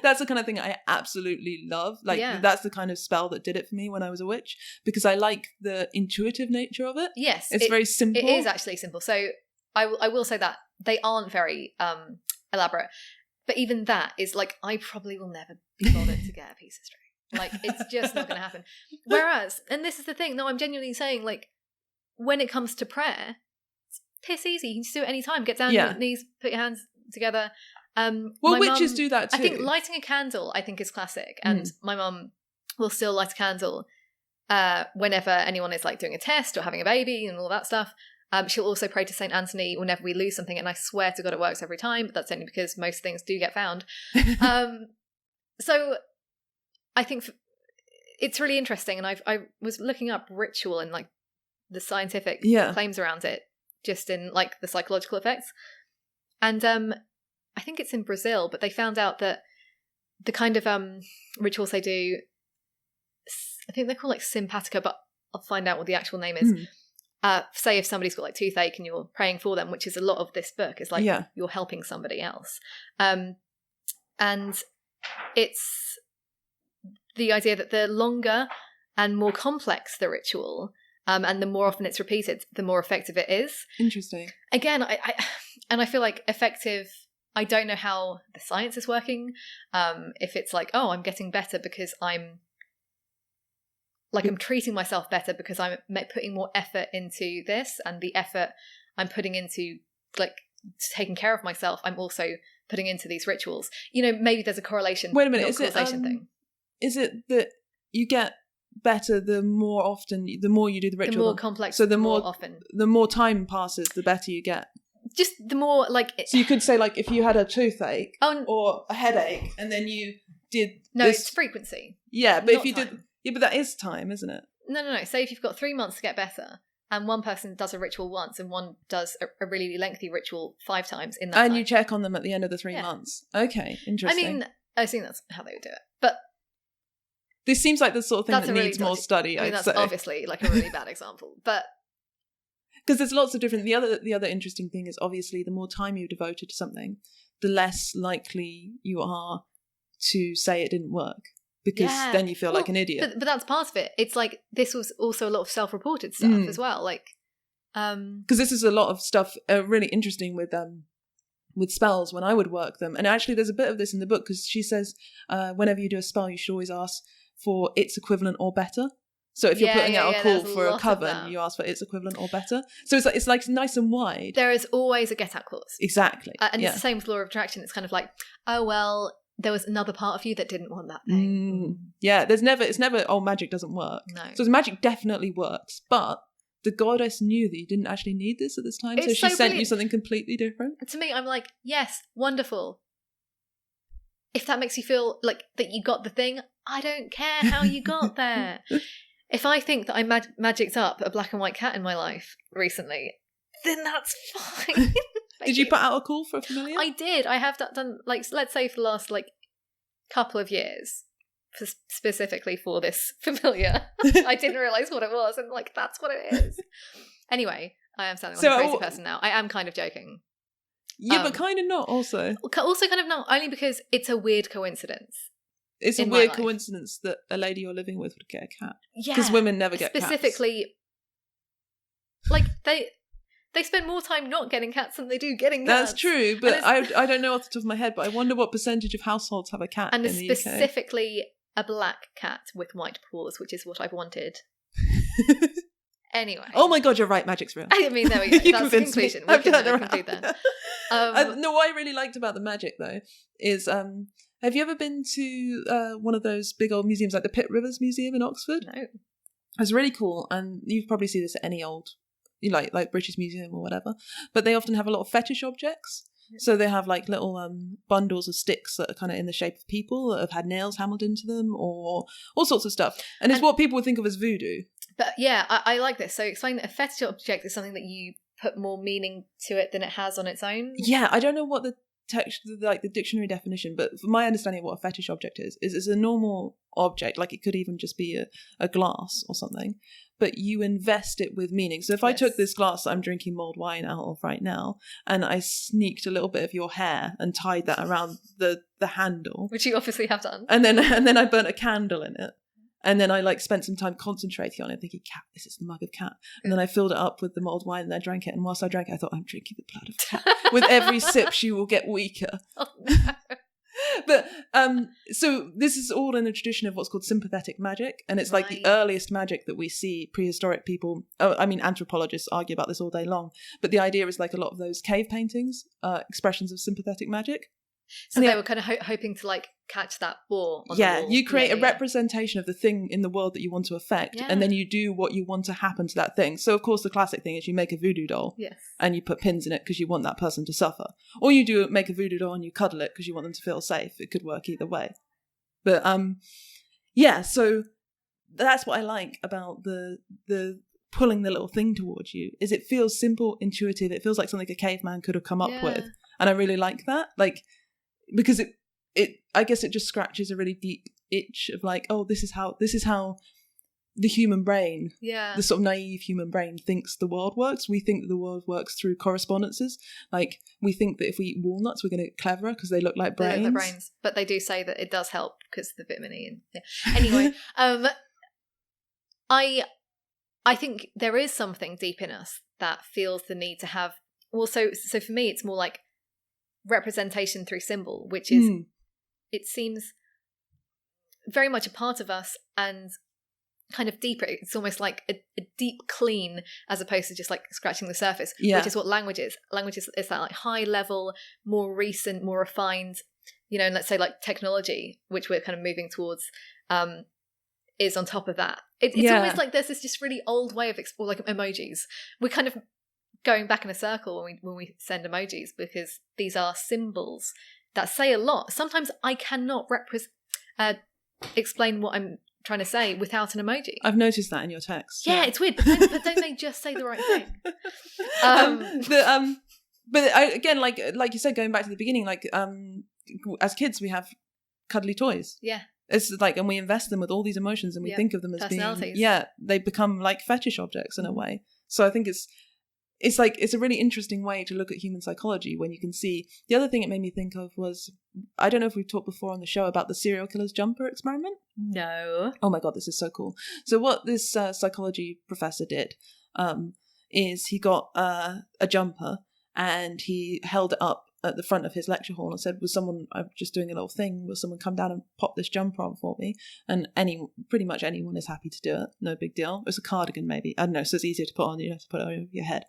That's the kind of thing I absolutely love. Like, that's the kind of spell that did it for me when I was a witch, because I like the intuitive nature of it. Yes. It's very simple. It is actually simple. So I will say that they aren't very elaborate. But even that is like, I probably will never be bothered to get a piece of string. Like, it's just not going to happen. Whereas, and this is the thing, no, I'm genuinely saying, like, when it comes to prayer, it's piss easy. You can just do it any time. Get down on your knees, put your hands together. Witches do that too. I think lighting a candle, I think, is classic. And my mum will still light a candle whenever anyone is like doing a test or having a baby and all that stuff. She'll also pray to Saint Anthony whenever we lose something, and I swear to God it works every time, but that's only because most things do get found. So I think it's really interesting, and I was looking up ritual and like the scientific claims around it, just in like the psychological effects. And I think it's in Brazil, but they found out that the kind of rituals they do, I think they're called like simpatica, but I'll find out what the actual name is. Say if somebody's got like toothache and you're praying for them, which is a lot of this book, is like you're helping somebody else. And it's the idea that the longer and more complex the ritual, and the more often it's repeated, the more effective it is. Interesting. Again, I feel like effective, I don't know how the science is working. If it's like, oh, I'm getting better because I'm treating myself better because I'm putting more effort into this, and the effort I'm putting into like taking care of myself, I'm also putting into these rituals. You know, maybe there's a correlation. Wait a minute, is it that you get better the more often, the more you do the ritual? The more complex, so the more often. The more time passes, the better you get. Just the more like... So you could say like if you had a toothache or a headache and then you did... No, it's frequency. Yeah, but if you did... Yeah, but that is time, isn't it? No. Say if you've got 3 months to get better, and one person does a ritual once and one does a really lengthy ritual 5 times in that time. And you check on them at the end of the 3 months. Okay, interesting. I mean, I think that's how they would do it. But this seems like the sort of thing that needs more study, I mean, that's obviously like a really bad example. But because there's lots of different... The other interesting thing is obviously the more time you've devoted to something, the less likely you are to say it didn't work. Because then you feel like an idiot. But that's part of it. It's like this was also a lot of self-reported stuff as well. Like, because this is a lot of stuff really interesting with spells when I would work them. And actually, there's a bit of this in the book because she says whenever you do a spell, you should always ask for its equivalent or better. So if you're putting out a call for a coven, you ask for its equivalent or better. So it's like nice and wide. There is always a get-out clause. Exactly, and it's the same with law of attraction. It's kind of like, oh well, there was another part of you that didn't want that thing. Yeah, it's never, oh, magic doesn't work. No. So magic definitely works, but the goddess knew that you didn't actually need this at this time, so she sent you something completely different. To me, I'm like, yes, wonderful. If that makes you feel like that you got the thing, I don't care how you got there. If I think that I magicked up a black and white cat in my life recently, then that's fine. Did you put out a call for a familiar? I did. I have done, like, let's say for the last, like, couple of years, specifically for this familiar. I didn't realise what it was, and, like, that's what it is. Anyway, I am sounding like a crazy person now. I am kind of joking. Yeah, but kind of not also. Also kind of not, only because it's a weird coincidence. It's a weird coincidence that a lady you're living with would get a cat. Yeah. Because women never get specifically, cats. Like, they spend more time not getting cats than they do getting cats. That's true, but I don't know off the top of my head, but I wonder what percentage of households have a cat in the UK. And specifically a black cat with white paws, which is what I've wanted. Anyway. Oh my God, you're right, magic's real. I mean, there we go. That's the conclusion. We can conclude that. No, what I really liked about the magic, though, is... have you ever been to one of those big old museums, like the Pitt Rivers Museum in Oxford? No. It's really cool, and you probably see this at any old... like British Museum or whatever, but they often have a lot of fetish objects. So they have like little bundles of sticks that are kind of in the shape of people that have had nails hammered into them, or all sorts of stuff. And it's what people would think of as voodoo. But yeah, I like this. So explain that a fetish object is something that you put more meaning to it than it has on its own. Yeah, I don't know what the text, like the dictionary definition, but from my understanding of what a fetish object is it's a normal object, like it could even just be a glass or something, but you invest it with meaning. So if I took this glass that I'm drinking mulled wine out of right now, and I sneaked a little bit of your hair and tied that around the handle, which you obviously have done, and then I burnt a candle in it, and then I like spent some time concentrating on it, thinking, cat, this is the mug of cat. And then I filled it up with the mulled wine and I drank it. And whilst I drank it, I thought, I'm drinking the blood of cat. With every sip, she will get weaker. Oh, no. But so this is all in the tradition of what's called sympathetic magic. And it's like the earliest magic that we see prehistoric people. I mean, anthropologists argue about this all day long. But the idea is like a lot of those cave paintings, expressions of sympathetic magic. So they were kind of hoping to like catch that boar on the wall. You create a representation of the thing in the world that you want to affect, and then you do what you want to happen to that thing. So of course the classic thing is you make a voodoo doll, and you put pins in it because you want that person to suffer, or you do make a voodoo doll and you cuddle it because you want them to feel safe. It could work either way. But so that's what I like about the pulling the little thing towards you, is it feels simple, intuitive. It feels like something a caveman could have come up with, and I really like that. Like, because it I guess it just scratches a really deep itch of like, oh, this is how the human brain, the sort of naive human brain thinks the world works. We think that the world works through correspondences. Like, we think that if we eat walnuts, we're going to get cleverer because they look like brains. They look like brains, but they do say that it does help because of the vitamin E. And anyway, I think there is something deep in us that feels the need to have. Well, so for me, it's more like representation through symbol, which is it seems very much a part of us and kind of deeper. It's almost like a deep clean as opposed to just like scratching the surface, which is what language is. Language is that like high level, more recent, more refined, and let's say like technology, which we're kind of moving towards, is on top of that. It's almost like there's this just really old way of like emojis. We're kind of going back in a circle when we send emojis, because these are symbols that say a lot. Sometimes I cannot explain what I'm trying to say without an emoji. I've noticed that in your text. Yeah, it's weird, but don't they just say the right thing? But again, like you said, going back to the beginning, like as kids we have cuddly toys. Yeah. It's like, and we invest them with all these emotions, and we think of them as being, they become like fetish objects in a way. So I think it's a really interesting way to look at human psychology when you can see. The other thing it made me think of was, I don't know if we've talked before on the show about the serial killer's jumper experiment. No. Oh my God, this is so cool. So what this psychology professor did is he got a jumper and he held it up at the front of his lecture hall and said, I'm just doing a little thing, will someone come down and pop this jumper on for me? And pretty much anyone is happy to do it, no big deal. It's a cardigan maybe, I don't know, so it's easier to put on, you don't have to put it over your head.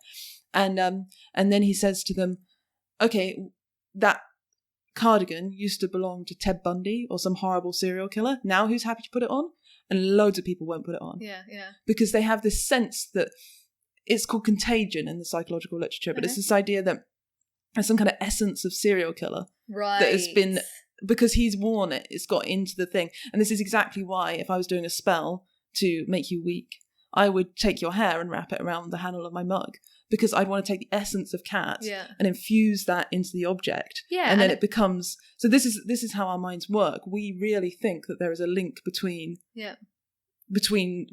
And then he says to them, okay, that cardigan used to belong to Ted Bundy or some horrible serial killer, now who's happy to put it on? And loads of people won't put it on. Yeah. Because they have this sense that it's called contagion in the psychological literature, but it's this idea that there's some kind of essence of serial killer that has been, because he's worn it, it's got into the thing. And this is exactly why if I was doing a spell to make you weak, I would take your hair and wrap it around the handle of my mug, because I'd want to take the essence of cat and infuse that into the object. Yeah, and then it becomes, so this is how our minds work. We really think that there is a link between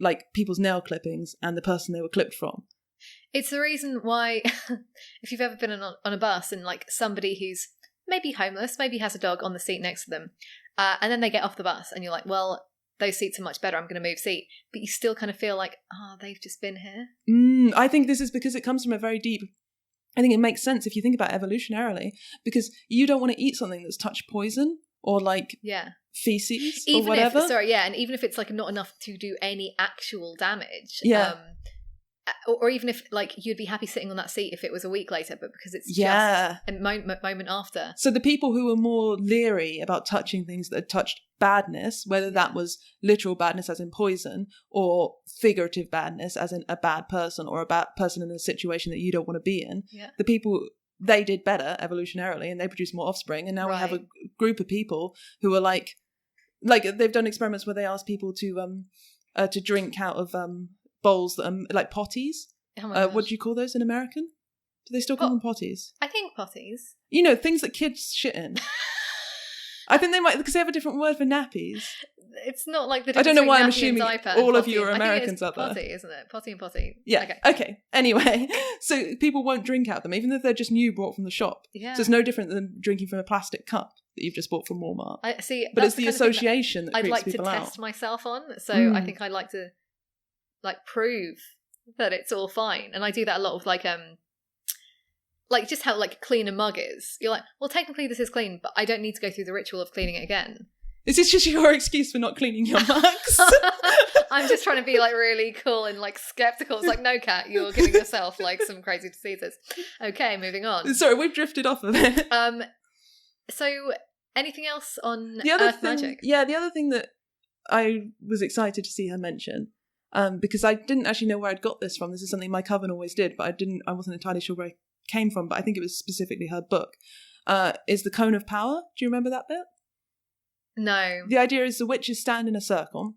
like people's nail clippings and the person they were clipped from. It's the reason why, if you've ever been on a bus and like somebody who's maybe homeless, maybe has a dog on the seat next to them, and then they get off the bus and you're like, well, those seats are much better, I'm going to move seat. But you still kind of feel like, they've just been here. I think this is because it comes from a very deep, I think it makes sense if you think about it evolutionarily, because you don't want to eat something that's touched poison or like feces or whatever. And even if it's like not enough to do any actual damage. Or even if like you'd be happy sitting on that seat if it was a week later, but because it's just a moment after. So the people who were more leery about touching things that had touched badness, whether that was literal badness as in poison or figurative badness as in a bad person or a bad person in a situation that you don't want to be in, the people they did better evolutionarily and they produced more offspring. And now we have a group of people who are like they've done experiments where they ask people to drink out of bowls that are like potties. What do you call those in American? Do they still call them potties? I think potties. You know, things that kids shit in. I think they might, because they have a different word for nappies. It's not like the I don't know why I'm nappy assuming and diaper all and of you potty. are Americans out there. Potty, isn't it? Potty and potty. Yeah. Okay. Anyway, so people won't drink out of them, even if they're just new, brought from the shop. Yeah. So it's no different than drinking from a plastic cup that you've just bought from Walmart. I see. But it's the association that I'd creeps like to people out. test myself on. So I think I'd like to prove that it's all fine. And I do that a lot with like just how like clean a mug is. You're like, well, technically this is clean, but I don't need to go through the ritual of cleaning it again. Is this just your excuse for not cleaning your mugs? I'm just trying to be like really cool and like skeptical. It's like, no, Kat, you're giving yourself like some crazy diseases. Okay, moving on. Sorry, we've drifted off of it. So anything else on the other Earth thing, magic? Yeah, the other thing that I was excited to see her mention, because I didn't actually know where I'd got this from. This is something my coven always did, but I wasn't entirely sure where it came from, but I think it was specifically her book, is the cone of power. Do you remember that bit? No. The idea is the witches stand in a circle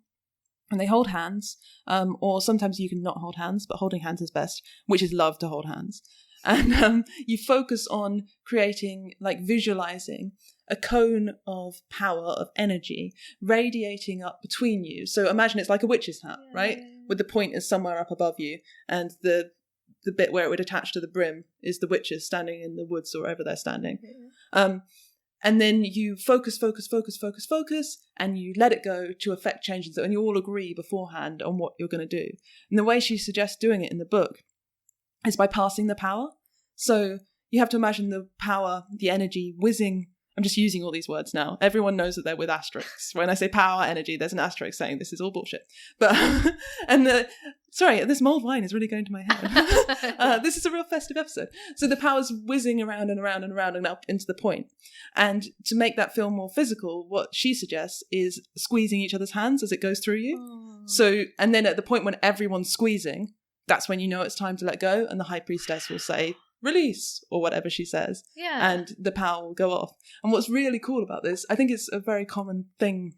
and they hold hands, or sometimes you can not hold hands, but holding hands is best. Witches love to hold hands. And you focus on creating, like visualizing a cone of power, of energy, radiating up between you. So imagine it's like a witch's hat, right? With the pointers somewhere up above you, and the bit where it would attach to the brim is the witches standing in the woods or wherever they're standing. And then you focus, and you let it go to affect changes, and you all agree beforehand on what you're going to do. And the way she suggests doing it in the book is by passing the power. So you have to imagine the power, the energy whizzing. I'm just using all these words now. Everyone knows that they're with asterisks. When I say power, energy, there's an asterisk saying this is all bullshit. But sorry, this mulled wine is really going to my head. This is a real festive episode. So the power's whizzing around and around and around and up into the point. And to make that feel more physical, what she suggests is squeezing each other's hands as it goes through you. Oh. So, and then at the point when everyone's squeezing, that's when you know it's time to let go, and the high priestess will say, release, or whatever she says. Yeah. And the power will go off. And what's really cool about this, I think it's a very common thing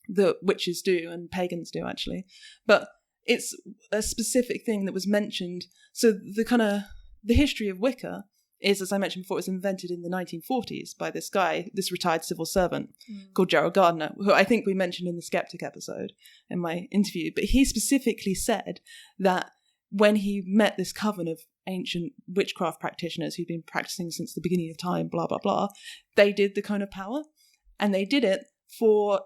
that witches do, and pagans do actually, but it's a specific thing that was mentioned. So the history of Wicca is, as I mentioned before, it was invented in the 1940s by this guy, this retired civil servant called Gerald Gardner, who I think we mentioned in the Skeptic episode in my interview. But he specifically said that when he met this coven of ancient witchcraft practitioners who'd been practicing since the beginning of time, blah, blah, blah, they did the cone of power, and they did it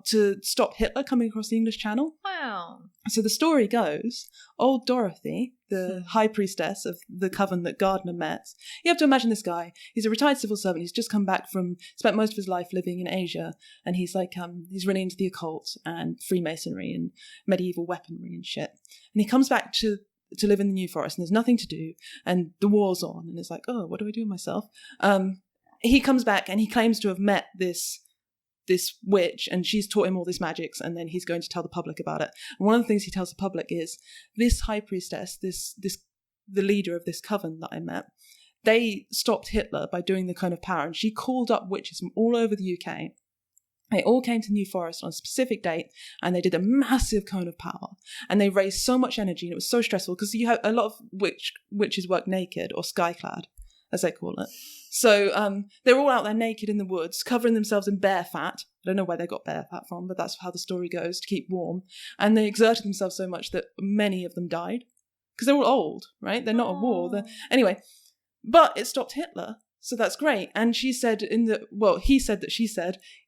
to stop Hitler coming across the English Channel. Wow. So the story goes, old Dorothy, the high priestess of the coven that Gardner met, you have to imagine this guy, he's a retired civil servant, he's just come back spent most of his life living in Asia, and he's like, he's really into the occult and Freemasonry and medieval weaponry and shit. And he comes back to live in the New Forest, and there's nothing to do, and the war's on, and it's like, oh, what do I do with myself? He comes back and he claims to have met this witch, and she's taught him all these magics, and then he's going to tell the public about it. And one of the things he tells the public is, this high priestess, the leader of this coven that I met, they stopped Hitler by doing the cone of power, and she called up witches from all over the UK. They all came to New Forest on a specific date, and they did a massive cone of power, and they raised so much energy, and it was so stressful because you have a lot of witches work naked, or skyclad, as they call it. So they're all out there naked in the woods, covering themselves in bear fat. I don't know where they got bear fat from, but that's how the story goes, to keep warm. And they exerted themselves so much that many of them died, because they're all old, right? They're not at war. Anyway, but it stopped Hitler. So that's great. And she said he said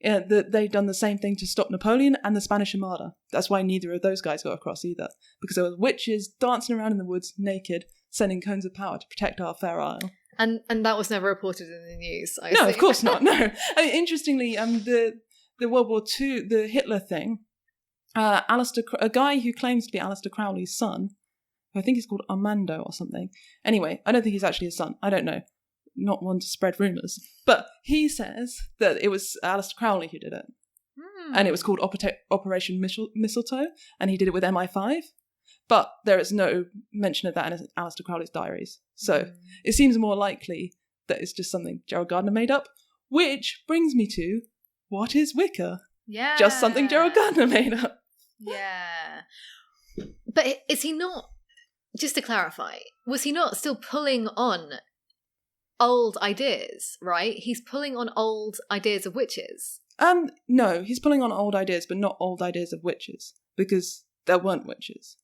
that they'd done the same thing to stop Napoleon and the Spanish Armada. That's why neither of those guys got across either, because there were witches dancing around in the woods naked, sending cones of power to protect our fair isle. And that was never reported in the news. No, of course not. No. I mean, interestingly, the World War II, the Hitler thing, a guy who claims to be Aleister Crowley's son, I think he's called Armando or something. Anyway, I don't think he's actually his son. I don't know. Not one to spread rumours. But he says that it was Aleister Crowley who did it. And it was called Operation Mistletoe, and he did it with MI5. But there is no mention of that in Aleister Crowley's diaries. So it seems more likely that is just something Gerald Gardner made up. Which brings me to, what is Wicca? Yeah. Just something Gerald Gardner made up. Yeah. But is he not, just to clarify, was he not still pulling on old ideas, right? He's pulling on old ideas of witches. No, he's pulling on old ideas, but not old ideas of witches, because there weren't witches.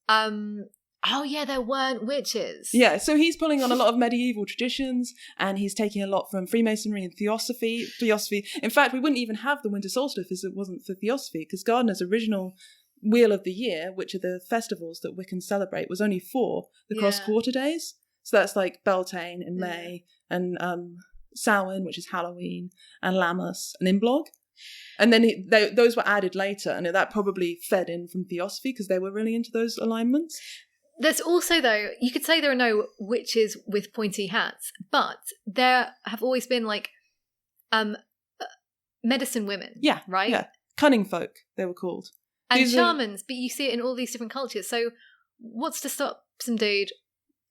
Oh yeah, there weren't witches. Yeah, so he's pulling on a lot of medieval traditions, and he's taking a lot from Freemasonry and Theosophy. In fact, we wouldn't even have the Winter Solstice if it wasn't for Theosophy, because Gardner's original Wheel of the Year, which are the festivals that Wiccans celebrate, was only 4, the cross-quarter days. So that's like Beltane in May, and Samhain, which is Halloween, and Lammas, and Imbolc. And then those were added later, and that probably fed in from Theosophy, because they were really into those alignments. There's also, though, you could say there are no witches with pointy hats, but there have always been, like, medicine women, right? Yeah, cunning folk, they were called. And shamans, but you see it in all these different cultures. So what's to stop some dude,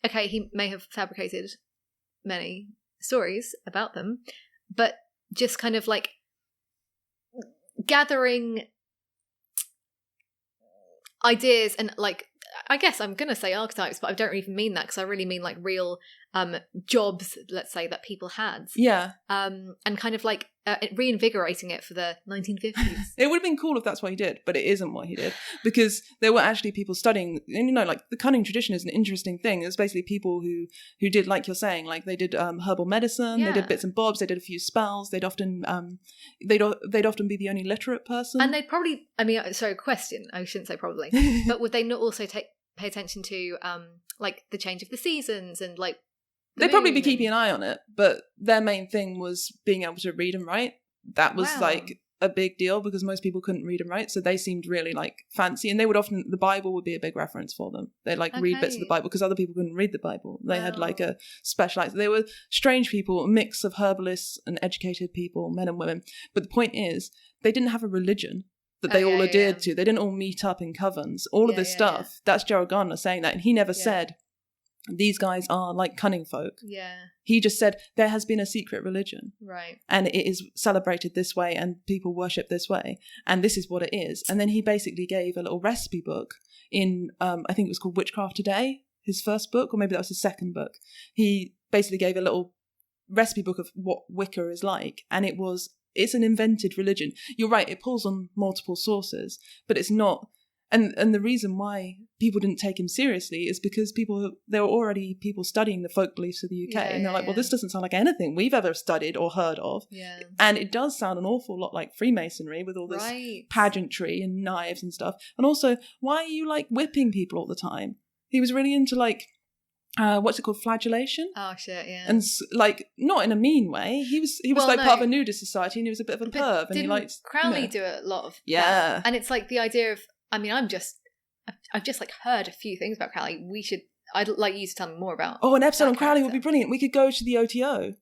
okay, he may have fabricated many stories about them, but just kind of, like, gathering ideas and, like, I guess I'm going to say archetypes, but I don't even mean that, because I really mean, like, real jobs, let's say, that people had. Yeah. And kind of, like, reinvigorating it for the 1950s. It would have been cool if that's what he did, but it isn't what he did, because there were actually people studying, and, like, the cunning tradition is an interesting thing. It's basically people who did, like you're saying, like, they did herbal medicine, they did bits and bobs, they did a few spells, they'd often be the only literate person. And they'd probably, question, I shouldn't say probably, but would they not also pay attention to, like, the change of the seasons and, like, they'd probably be keeping an eye on it, but their main thing was being able to read and write. That was like a big deal, because most people couldn't read and write, so they seemed really, like, fancy, and they would often, the Bible would be a big reference for them. They'd, like, read bits of the Bible, because other people couldn't read the Bible. They had, like, a specialized, they were strange people, a mix of herbalists and educated people, men and women. But the point is, they didn't have a religion that they all adhered to. They didn't all meet up in covens. All of this stuff, that's Gerald Gardner saying that, and he never said, these guys are, like, cunning folk. Yeah. He just said, there has been a secret religion. Right. And it is celebrated this way, and people worship this way, and this is what it is. And then he basically gave a little recipe book in, I think it was called Witchcraft Today, his first book, or maybe that was his second book. He basically gave a little recipe book of what Wicca is like, and it's an invented religion. You're right, it pulls on multiple sources, but it's not. And the reason why people didn't take him seriously is because there were already people studying the folk beliefs of the UK, and they're like, well, this doesn't sound like anything we've ever studied or heard of. Yeah. And it does sound an awful lot like Freemasonry, with all this pageantry and knives and stuff. And also, why are you, like, whipping people all the time? He was really into, like, what's it called, flagellation? Oh shit, yeah. And, like, not in a mean way. He was part of a nudist society, and he was a bit of a perv, and he liked Crowley do a lot of that. And it's like the idea of, I mean, I've just like heard a few things about Crowley. I'd like you to tell me more about. Oh, an episode on Crowley would be brilliant. We could go to the OTO.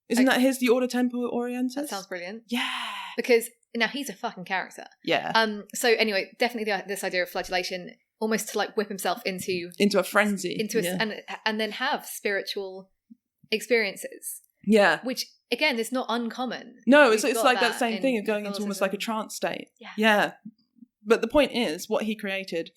Isn't that the Order Temple Orientis? That sounds brilliant. Yeah. Because now he's a fucking character. Yeah. So anyway, definitely this idea of flagellation, almost to, like, whip himself into a frenzy, and then have spiritual experiences. Yeah. Which, again, is not uncommon. No, it's like that same thing of going into almost like a trance state. Yeah. But the point is, what he created,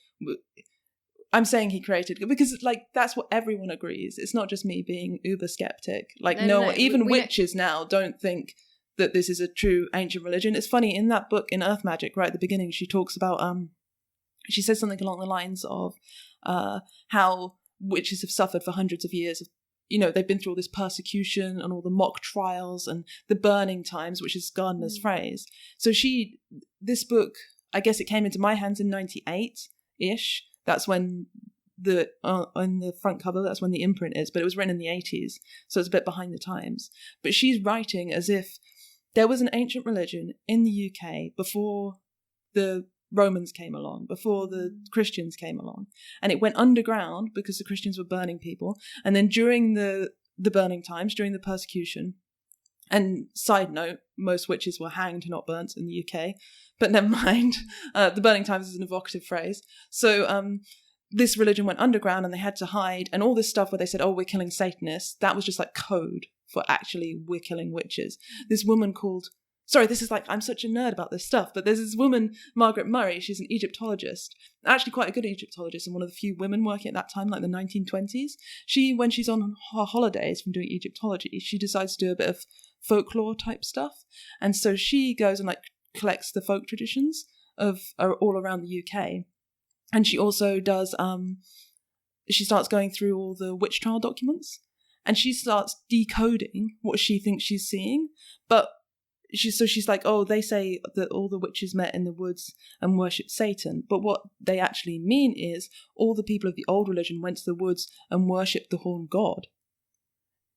I'm saying he created, because, like, that's what everyone agrees. It's not just me being uber skeptic. Like, no. Even witches now don't think that this is a true ancient religion. It's funny, in that book, in Earth Magic, right at the beginning, she talks about, she says something along the lines of how witches have suffered for hundreds of years. They've been through all this persecution and all the mock trials and the burning times, which is Gardner's phrase. So this book, I guess it came into my hands in 98-ish. That's when on the front cover, that's when the imprint is, but it was written in the 80s, so it's a bit behind the times. But she's writing as if there was an ancient religion in the UK before the Romans came along, before the Christians came along, and it went underground because the Christians were burning people. And then during the burning times, during the persecution, and side note, most witches were hanged, not burnt in the UK, but never mind. The burning times is an evocative phrase. So this religion went underground, and they had to hide, and all this stuff where they said, oh, we're killing Satanists, that was just like code for actually we're killing witches. This woman called, sorry, this is like, I'm such a nerd about this stuff, but there's this woman, Margaret Murray, she's an Egyptologist, actually quite a good Egyptologist and one of the few women working at that time, like the 1920s. When she's on her holidays from doing Egyptology, she decides to do a bit of folklore type stuff. And so she goes and like collects the folk traditions of all around the UK. And she also does, she starts going through all the witch trial documents and she starts decoding what she thinks she's seeing. But she's like, oh, they say that all the witches met in the woods and worshipped Satan. But what they actually mean is all the people of the old religion went to the woods and worshipped the horned god.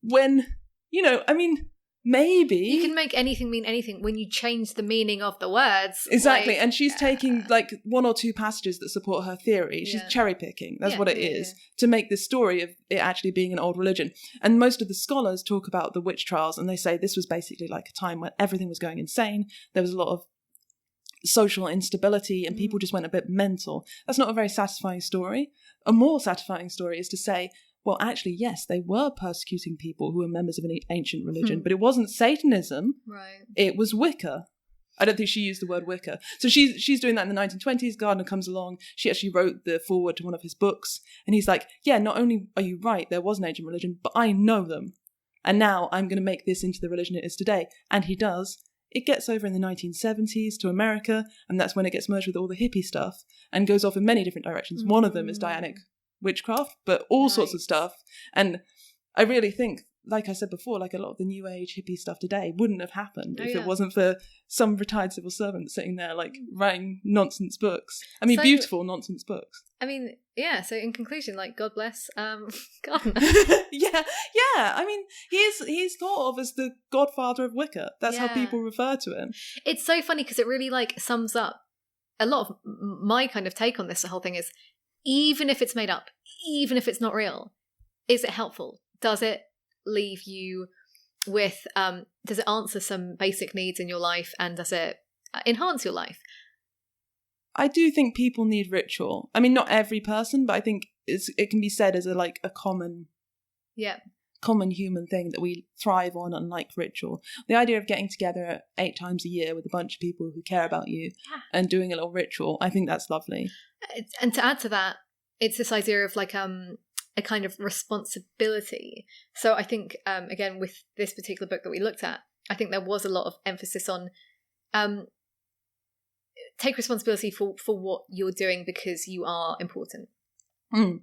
When, I mean, maybe you can make anything mean anything when you change the meaning of the words. Exactly. And she's taking like one or two passages that support her theory. She's cherry picking. That's what it is to make this story of it actually being an old religion. And most of the scholars talk about the witch trials and they say this was basically like a time when everything was going insane. There was a lot of social instability and people just went a bit mental. That's not a very satisfying story. A more satisfying story is to say, well, actually, yes, they were persecuting people who were members of an ancient religion, but it wasn't Satanism. Right. It was Wicca. I don't think she used the word Wicca. So she's doing that in the 1920s. Gardner comes along. She actually wrote the foreword to one of his books. And he's like, yeah, not only are you right, there was an ancient religion, but I know them. And now I'm going to make this into the religion it is today. And he does. It gets over in the 1970s to America, and that's when it gets merged with all the hippie stuff and goes off in many different directions. One of them is Dianic witchcraft, but all sorts of stuff. And I really think, like I said before, like a lot of the new age hippie stuff today wouldn't have happened if it wasn't for some retired civil servant sitting there like writing nonsense books. I mean, beautiful nonsense books. I mean, yeah, so in conclusion, like, God bless Gardner. yeah. I mean, he's thought of as the godfather of Wicca. That's how people refer to him. It's so funny because it really like sums up a lot of my kind of take on this. The whole thing is, even if it's made up, even if it's not real, is it helpful? Does it leave you with, does it answer some basic needs in your life, and does it enhance your life? I do think people need ritual. I mean, not every person, but I think it can be said as a common human thing that we thrive on, unlike ritual. The idea of getting together 8 times a year with a bunch of people who care about you and doing a little ritual, I think that's lovely. And to add to that, it's this idea of like a kind of responsibility. So I think, again, with this particular book that we looked at, I think there was a lot of emphasis on take responsibility for what you're doing because you are important. And,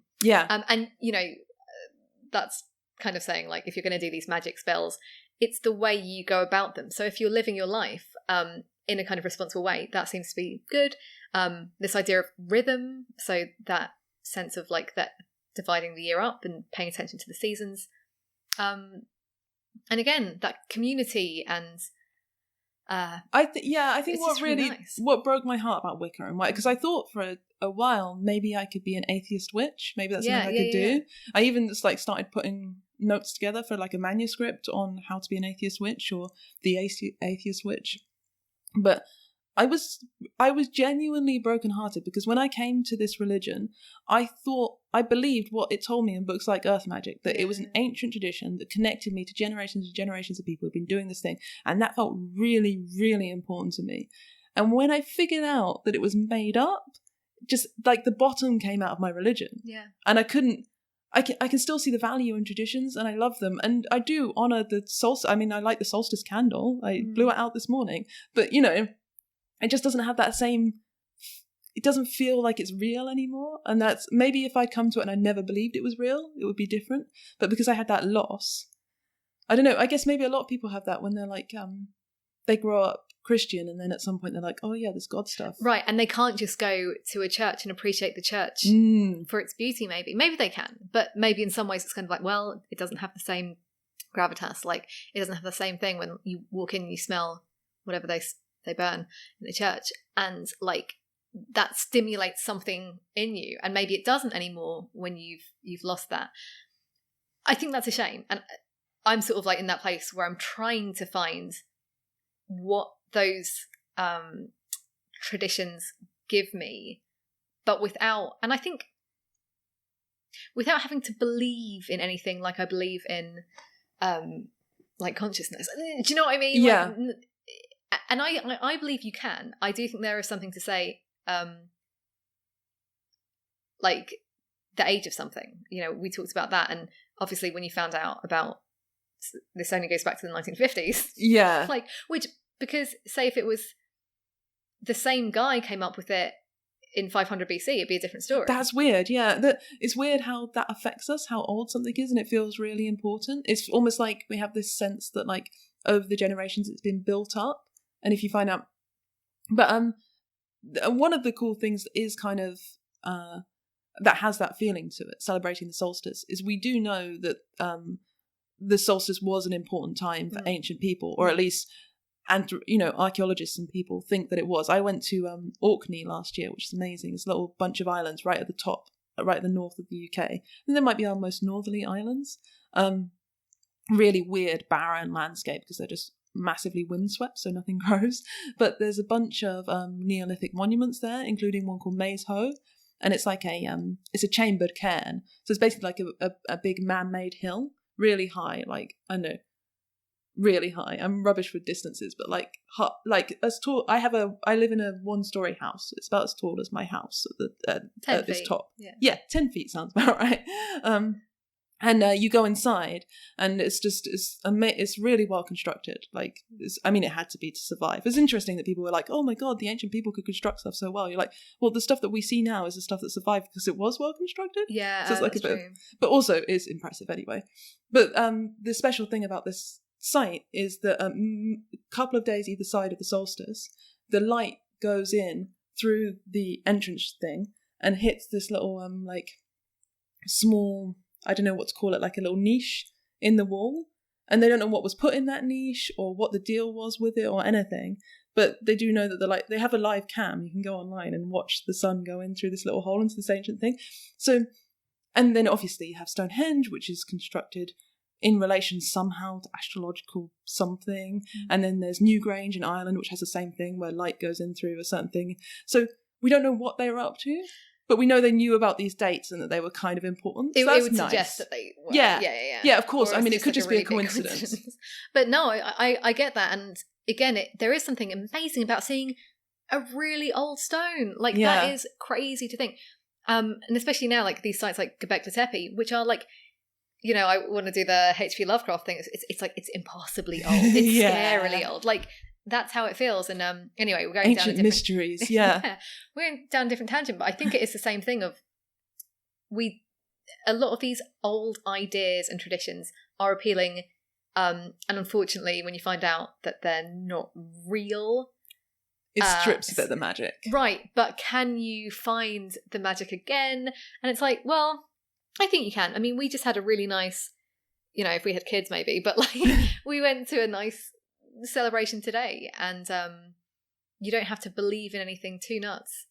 that's kind of saying, like, if you're going to do these magic spells, it's the way you go about them. So if you're living your life in a kind of responsible way, that seems to be good. This idea of rhythm, so that sense of like that dividing the year up and paying attention to the seasons. And again, that community and I think what broke my heart about Wicca and why, because I thought for a while maybe I could be an atheist witch. Maybe that's something I could do. Yeah. I even just like started putting notes together for like a manuscript on how to be an atheist witch or the atheist witch. But I was genuinely brokenhearted because when I came to this religion, I believed what it told me in books like Earth Magic, that it was an ancient tradition that connected me to generations and generations of people who've been doing this thing. And that felt really, really important to me. And when I figured out that it was made up, just like the bottom came out of my religion. Yeah. And I can still see the value in traditions and I love them. And I do honor the solstice. I mean, I like the solstice candle. I blew it out this morning. But, it just doesn't have that same, it doesn't feel like it's real anymore. And that's, maybe if I'd come to it and I never believed it was real, it would be different. But because I had that loss, I don't know, I guess maybe a lot of people have that when they're like, they grow up Christian and then at some point they're like, oh yeah, there's God stuff. Right, and they can't just go to a church and appreciate the church for its beauty maybe. Maybe they can, but maybe in some ways it's kind of like, well, it doesn't have the same gravitas. Like, it doesn't have the same thing when you walk in and you smell whatever they burn in the church, and like that stimulates something in you, and maybe it doesn't anymore when you've lost that. I think that's a shame, and I'm sort of like in that place where I'm trying to find what those traditions give me, but without having to believe in anything like I believe in like consciousness. Do you know what I mean? Yeah. Like, and I believe you can. I do think there is something to say, like the age of something. You know, we talked about that, and obviously when you found out about this, only goes back to the 1950s. Yeah. Like, which, because say if it was the same guy came up with it in 500 BC, it'd be a different story. That's weird, yeah. It's weird how that affects us, how old something is, and it feels really important. It's almost like we have this sense that, like, over the generations it's been built up, and if you find out... But one of the cool things that is kind of... that has that feeling to it, celebrating the solstice, is we do know that the solstice was an important time for ancient people, or at least... And, you know, archaeologists and people think that it was. I went to Orkney last year, which is amazing. It's a little bunch of islands right at the top, right at the north of the UK. And there might be our most northerly islands. Really weird, barren landscape because they're just massively windswept, so nothing grows. But there's a bunch of Neolithic monuments there, including one called Maze Ho. And it's like it's a chambered cairn. So it's basically like a big man-made hill, really high, like, I don't know, really high. I'm rubbish with distances, but like as tall. I live in a 1-story house. It's about as tall as my house at this top. Yeah, 10 feet sounds about right. And you go inside, and it's really well constructed. Like, it had to be to survive. It's interesting that people were like, "Oh my god, the ancient people could construct stuff so well." You're like, well, the stuff that we see now is the stuff that survived because it was well constructed. Yeah, so it's like that's true. But also it's impressive anyway. But the special thing about this site is that a couple of days either side of the solstice, the light goes in through the entrance thing and hits this little like small, I don't know what to call it, like a little niche in the wall, and they don't know what was put in that niche or what the deal was with it or anything, but they do know that they have a live cam. You can go online and watch the sun go in through this little hole into this ancient thing. So, and then obviously you have Stonehenge, which is constructed in relation somehow to astrological something. And then there's Newgrange in Ireland, which has the same thing where light goes in through a certain thing. So we don't know what they were up to, but we know they knew about these dates and that they were kind of important. So it would suggest that they were. Yeah, of course. It could just be a coincidence. But no, I get that. And again, there is something amazing about seeing a really old stone. Like, that is crazy to think. And especially now, like these sites like Göbekli Tepe, which are like, you know, I want to do the H.P. Lovecraft thing. It's like, it's impossibly old. It's scarily old. Like, that's how it feels. And anyway, we're going ancient down a different... mysteries. Yeah. We're going down a different tangent, but I think it is the same thing of a lot of these old ideas and traditions are appealing. And unfortunately, when you find out that they're not real, it strips a bit of the magic. Right. But can you find the magic again? And it's like, well, I think you can. I mean, we just had a really nice, you know, if we had kids maybe, but like we went to a nice celebration today, and you don't have to believe in anything too nuts.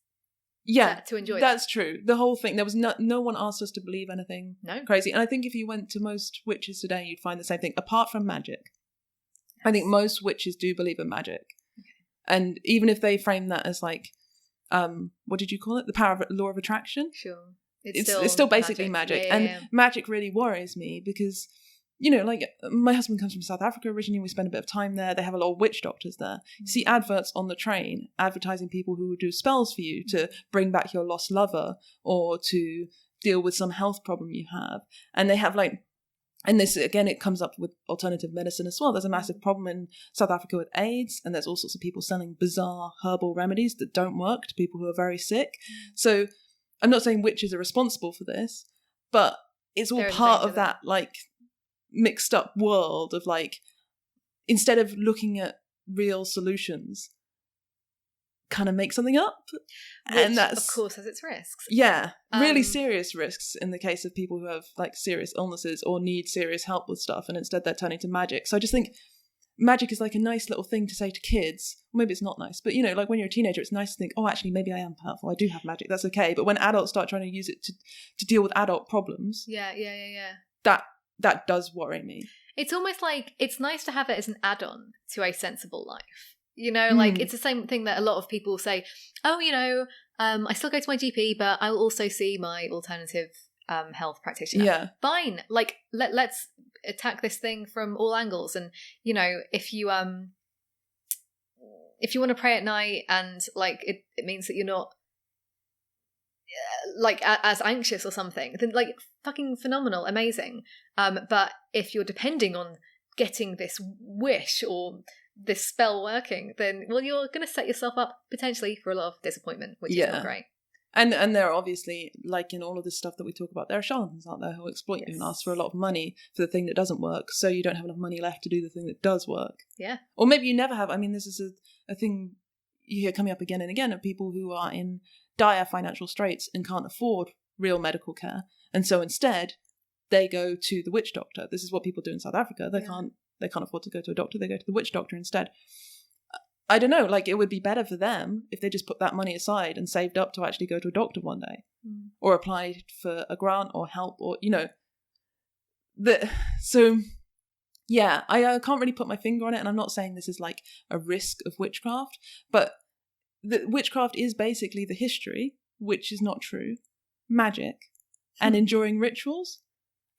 Yeah, to enjoy that's true. The whole thing, there was no one asked us to believe anything crazy. And I think if you went to most witches today, you'd find the same thing, apart from magic. I think most witches do believe in magic. Okay. And even if they frame that as like, what did you call it? The power of law of attraction? Sure. It's still basically magic. And magic really worries me because, you know, like, my husband comes from South Africa originally. We spend a bit of time there. They have a lot of witch doctors there. You see adverts on the train advertising people who will do spells for you to bring back your lost lover or to deal with some health problem you have. And they have like, and this, again, it comes up with alternative medicine as well. There's a massive problem in South Africa with AIDS, and there's all sorts of people selling bizarre herbal remedies that don't work to people who are very sick. So I'm not saying witches are responsible for this, but it's all part of that, like, mixed up world of, like, instead of looking at real solutions, kind of make something up. Which, and that's, of course, has its risks. Yeah, really serious risks in the case of people who have, like, serious illnesses or need serious help with stuff, and instead they're turning to magic. So I just think magic is like a nice little thing to say to kids. Maybe it's not nice, but, you know, like when you're a teenager, it's nice to think, oh, actually, maybe I am powerful. I do have magic. That's okay. But when adults start trying to use it to deal with adult problems, that does worry me. It's almost like it's nice to have it as an add-on to a sensible life. You know, like it's the same thing that a lot of people say, oh, you know, I still go to my GP, but I will also see my alternative health practitioner. Yeah. Fine. Like, let's attack this thing from all angles. And, you know, if you want to pray at night and like it means that you're not like as anxious or something, then like fucking phenomenal, amazing. But if you're depending on getting this wish or this spell working, then well, you're going to set yourself up potentially for a lot of disappointment, which is not great. And there are obviously, like in all of this stuff that we talk about, there are charlatans out there who exploit you and ask for a lot of money for the thing that doesn't work, so you don't have enough money left to do the thing that does work. Yeah. Or maybe you never have. I mean, this is a thing you hear coming up again and again of people who are in dire financial straits and can't afford real medical care. And so instead, they go to the witch doctor. This is what people do in South Africa. They can't afford to go to a doctor. They go to the witch doctor instead. I don't know, like it would be better for them if they just put that money aside and saved up to actually go to a doctor one day or applied for a grant or help or, you know. So, yeah, I can't really put my finger on it, and I'm not saying this is like a risk of witchcraft, but witchcraft is basically the history, which is not true, magic, and enduring rituals.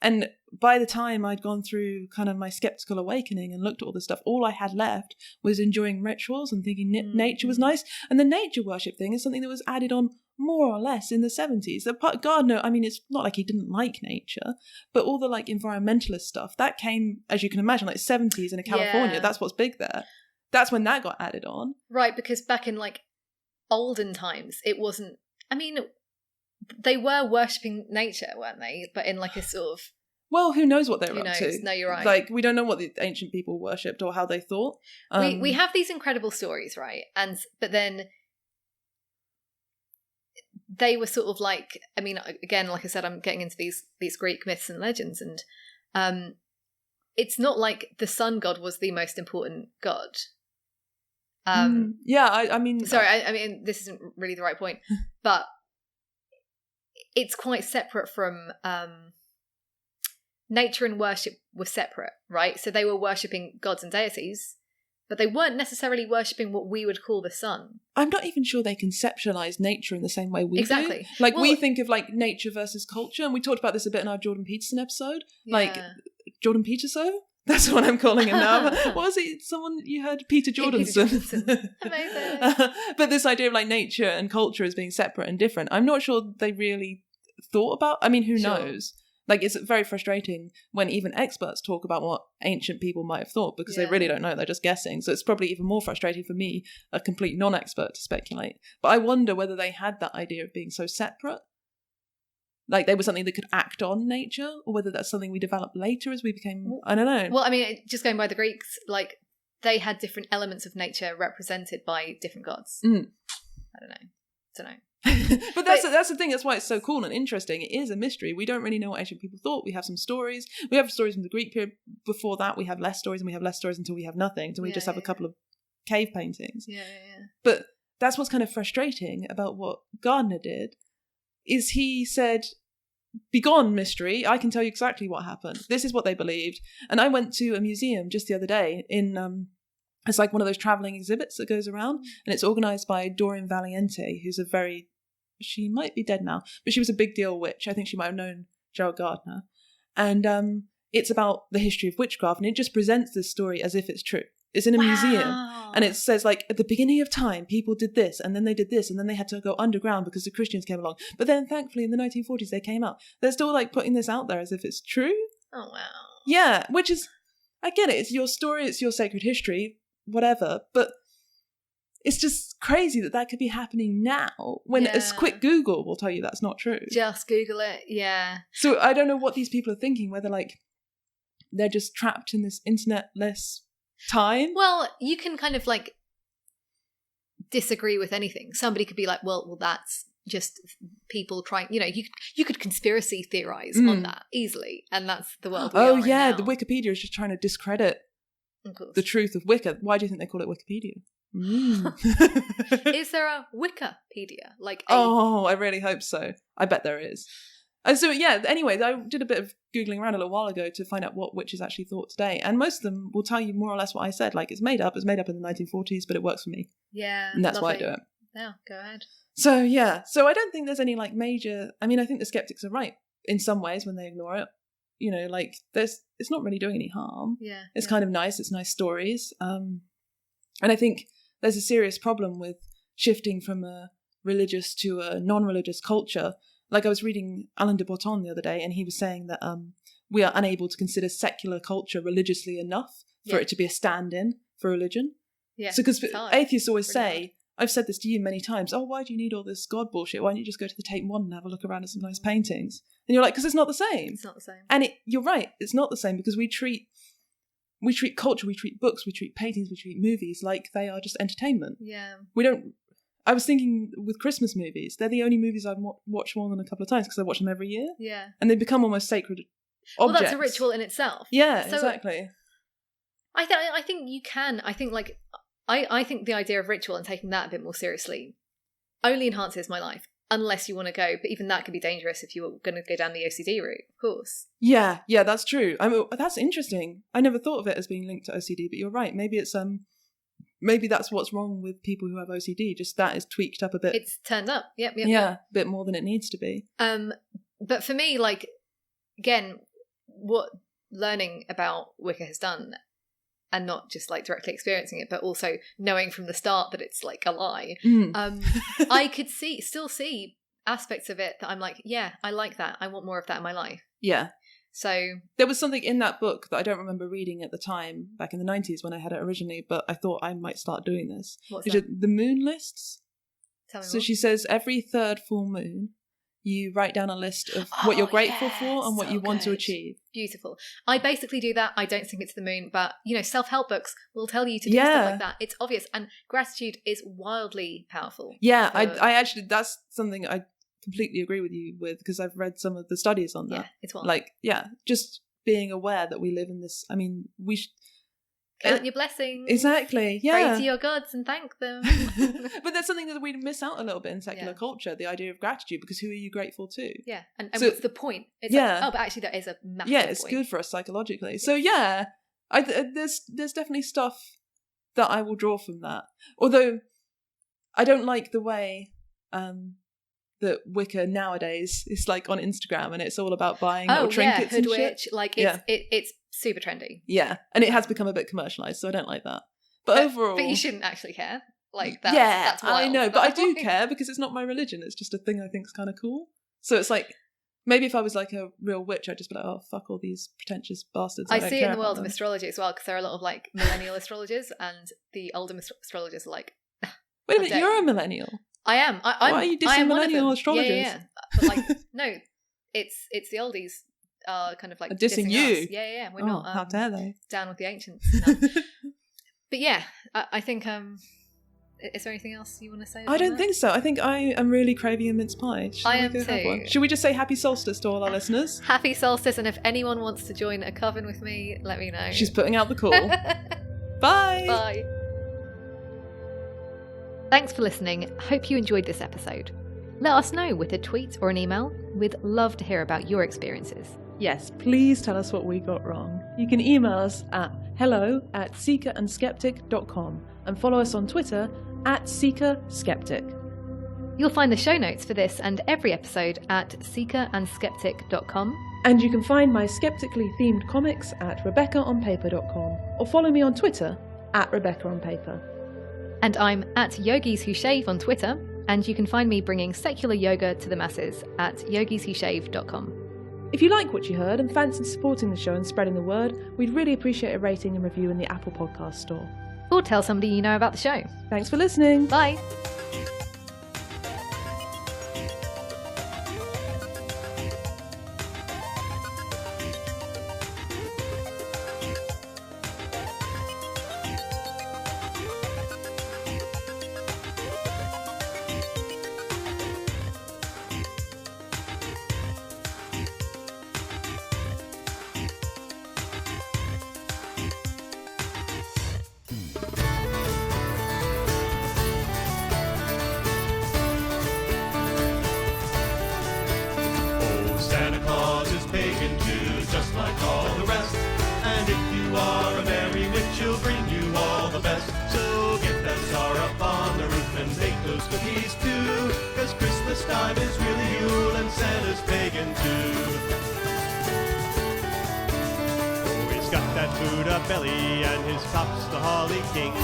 And by the time I'd gone through kind of my skeptical awakening and looked at all this stuff, all I had left was enjoying rituals and thinking nature was nice. And the nature worship thing is something that was added on more or less in the 70s. Gardner, I mean, it's not like he didn't like nature, but all the like environmentalist stuff, that came, as you can imagine, like 70s in California. Yeah. That's what's big there. That's when that got added on. Right, because back in like olden times, it wasn't, I mean, they were worshipping nature, weren't they? But in like a sort of... Well, who knows what they were up to? No, you're right. Like, we don't know what the ancient people worshipped or how they thought. We have these incredible stories, right? But then they were sort of like, I mean, again, like I said, I'm getting into these Greek myths and legends, and it's not like the sun god was the most important god. Yeah, I mean... Sorry, I mean, this isn't really the right point, but it's quite separate from... nature and worship were separate, right? So they were worshipping gods and deities, but they weren't necessarily worshipping what we would call the sun. I'm not even sure they conceptualize nature in the same way we do. Like, we think of like nature versus culture, and we talked about this a bit in our Jordan Peterson episode. Yeah. Like, Jordan Peterson? That's what I'm calling him now. What was it? Someone you heard? Peter Jordanson. Amazing. But this idea of like nature and culture as being separate and different, I'm not sure they really thought about. I mean, who knows? Like, it's very frustrating when even experts talk about what ancient people might have thought, because they really don't know. They're just guessing. So it's probably even more frustrating for me, a complete non-expert, to speculate. But I wonder whether they had that idea of being so separate. Like, they were something that could act on nature, or whether that's something we developed later as we became, I don't know. Well, I mean, just going by the Greeks, like, they had different elements of nature represented by different gods. I don't know. But that's the thing. That's why it's so cool and interesting. It is a mystery. We don't really know what ancient people thought. We have some stories. We have stories from the Greek period. Before that, we have less stories, and we have less stories until we have nothing. Until we just have a couple of cave paintings. Yeah. But that's what's kind of frustrating about what Gardner did. Is he said, "Begone, mystery. I can tell you exactly what happened. This is what they believed." And I went to a museum just the other day in. It's like one of those traveling exhibits that goes around, and it's organized by Doreen Valiente, who's she might be dead now, but she was a big deal witch. I think she might have known Gerald Gardner. And it's about the history of witchcraft, and it just presents this story as if it's true. It's in a museum, and it says, like, at the beginning of time, people did this, and then they did this, and then they had to go underground because the Christians came along. But then, thankfully, in the 1940s, they came out. They're still, like, putting this out there as if it's true. Oh, wow. Yeah, which is, I get it. It's your story, it's your sacred history, whatever, but it's just crazy that could be happening now when a quick Google will tell you that's not true. Just Google it, yeah. So I don't know what these people are thinking, whether like they're just trapped in this internet-less time. Well, you can kind of like disagree with anything. Somebody could be like, well, that's just people trying, you could conspiracy theorize on that easily, and that's the world we are in now. The Wikipedia is just trying to discredit the truth of Wicca. Why do you think they call it Wikipedia? Is there a Wikipedia? I really hope so. I bet there is. So yeah, anyways, I did a bit of Googling around a little while ago to find out what witches actually thought today. And most of them will tell you more or less what I said. Like, it's made up in the 1940s, but it works for me. Yeah. And that's why I do it. Yeah, go ahead. So yeah, so I don't think there's any like major, I mean, I think the skeptics are right in some ways when they ignore it. you know, like it's not really doing any harm. Yeah. It's kind of nice. It's nice stories. And I think there's a serious problem with shifting from a religious to a non-religious culture. Like I was reading Alain de Botton the other day, and he was saying that we are unable to consider secular culture religiously enough for it to be a stand-in for religion. Yeah. So because atheists always say, I've said this to you many times, oh, why do you need all this God bullshit? Why don't you just go to the Tate Modern and have a look around at some nice paintings? And you're like, because it's not the same. It's not the same. And you're right, it's not the same, because we treat culture, we treat books, we treat paintings, we treat movies like they are just entertainment. Yeah. We don't... I was thinking with Christmas movies, they're the only movies I've watched more than a couple of times because I watch them every year. Yeah. And they become almost sacred objects. Well, that's a ritual in itself. Yeah, so exactly. I think you can. I think like I think the idea of ritual and taking that a bit more seriously only enhances my life, unless you want to go. But even that could be dangerous if you were going to go down the OCD route, of course. Yeah, that's true. I mean, that's interesting. I never thought of it as being linked to OCD, but you're right. Maybe it's maybe that's what's wrong with people who have OCD. Just that is tweaked up a bit. It's turned up. Yep. Yeah, a bit more than it needs to be. But for me, like, again, what learning about Wicca has done, and not just like directly experiencing it, but also knowing from the start that it's like a lie. I could still see aspects of it that I'm like, yeah, I like that. I want more of that in my life. Yeah. So there was something in that book that I don't remember reading at the time, back in the 90s when I had it originally, but I thought I might start doing this. What's that? The moon lists. Tell me so more. She says every third full moon, you write down a list of what you're grateful for and what you want to achieve. Beautiful. I basically do that. I don't think it's the moon, but, you know, self-help books will tell you to do stuff like that. It's obvious. And gratitude is wildly powerful. Yeah, I actually, that's something I completely agree with you with, because I've read some of the studies on that. Yeah, it's wild. Like, yeah, just being aware that we live in this, I mean, we should... Count your blessings. Exactly, yeah. Pray to your gods and thank them. But that's something that we miss out a little bit in secular culture, the idea of gratitude, because who are you grateful to? Yeah, and so, what's the point? It's like, oh, but actually that is a massive point. It's good for us psychologically. Yeah. So yeah, there's definitely stuff that I will draw from that. Although I don't like the way that Wicca nowadays is like on Instagram, and it's all about buying little trinkets and shit. Like it's super trendy. Yeah, and it has become a bit commercialized, so I don't like that. But overall, but you shouldn't actually care. Like that's wild. I know, but I do care because it's not my religion. It's just a thing I think is kind of cool. So it's like, maybe if I was like a real witch, I'd just be like, oh, fuck all these pretentious bastards. I see it in the world of astrology as well, because there are a lot of like millennial astrologers, and the older astrologers are like, wait a minute, you're a millennial. I am. Why are you dissing millennial astrologers? Yeah. But like, no, it's the oldies kind of like dissing you. Us. Yeah. We're not. How dare they? Down with the ancients. No. But yeah, I think. Is there anything else you want to say? I don't think so. I think I am really craving a mince pie. I am too. Should we just say happy solstice to all our listeners? Happy solstice, and if anyone wants to join a coven with me, let me know. She's putting out the call. Bye. Bye. Thanks for listening. Hope you enjoyed this episode. Let us know with a tweet or an email. We'd love to hear about your experiences. Yes, please tell us what we got wrong. You can email us at hello@seekerandskeptic.com and follow us on Twitter @SeekerSkeptic. You'll find the show notes for this and every episode at seekerandskeptic.com. And you can find my skeptically themed comics at RebeccaOnPaper.com or follow me on Twitter @RebeccaOnPaper. And I'm at Yogis Who Shave on Twitter, and you can find me bringing secular yoga to the masses at yogiswhoshave.com. If you like what you heard and fancy supporting the show and spreading the word, we'd really appreciate a rating and review in the Apple Podcast Store. Or tell somebody you know about the show. Thanks for listening. Bye. a belly and his top's the holly king.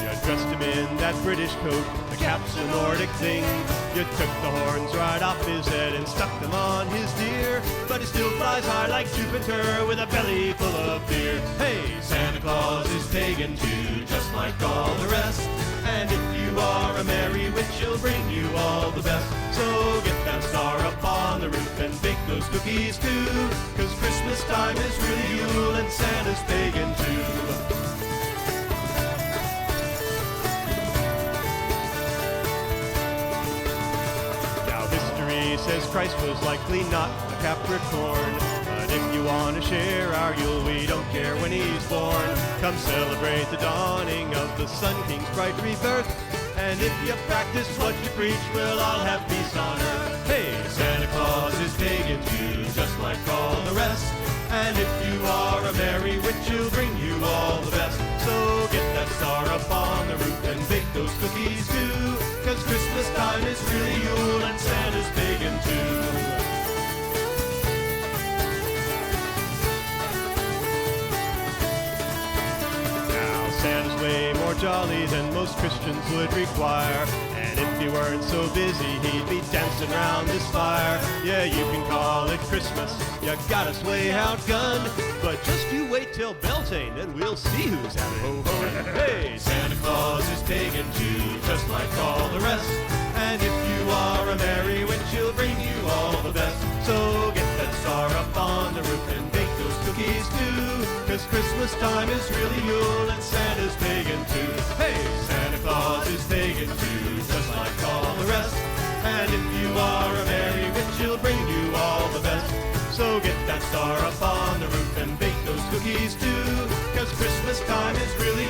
You dressed him in that British coat, the cap's a Nordic thing. You took the horns right off his head and stuck them on his deer, but he still flies high like Jupiter with a belly full of beer. Hey, Santa Claus is pagan too, just like all the rest. And if you are a merry witch, he'll bring you all the best. So get that star up on the roof and bake those cookies too, 'cause Christmas time is really Yule and Santa's pagan too. Says Christ was likely not a Capricorn, but if you want to share our Yule, we don't care when he's born. Come celebrate the dawning of the Sun King's bright rebirth, and if you practice what you preach, we'll all have peace on earth. Hey, Santa Claus is pagan too, just like all the rest. And if you are a merry witch, he'll bring you all the best. So get that star up on the roof and bake those cookies too, 'cause Christmas time is really Yule and Santa's pagan too. Now Santa's way more jolly than most Christians would require, and if he weren't so busy, he'd be dancing round this fire. Yeah, you can call it Christmas, you got us way outgunned, but just you wait till Beltane and we'll see who's having ho-ho. Hey, Santa Claus is pagan too, just like all the rest. And if you are a merry witch, he'll bring you all the best. So get that star up on the roof and bake those cookies too, 'cause Christmas time is really Yule and Santa's pagan too. Hey, Santa Claus is pagan too, just like all the rest. And if you are a merry witch, he'll bring you all the best. So get that star up on the roof and bake those cookies too, 'cause Christmas time is really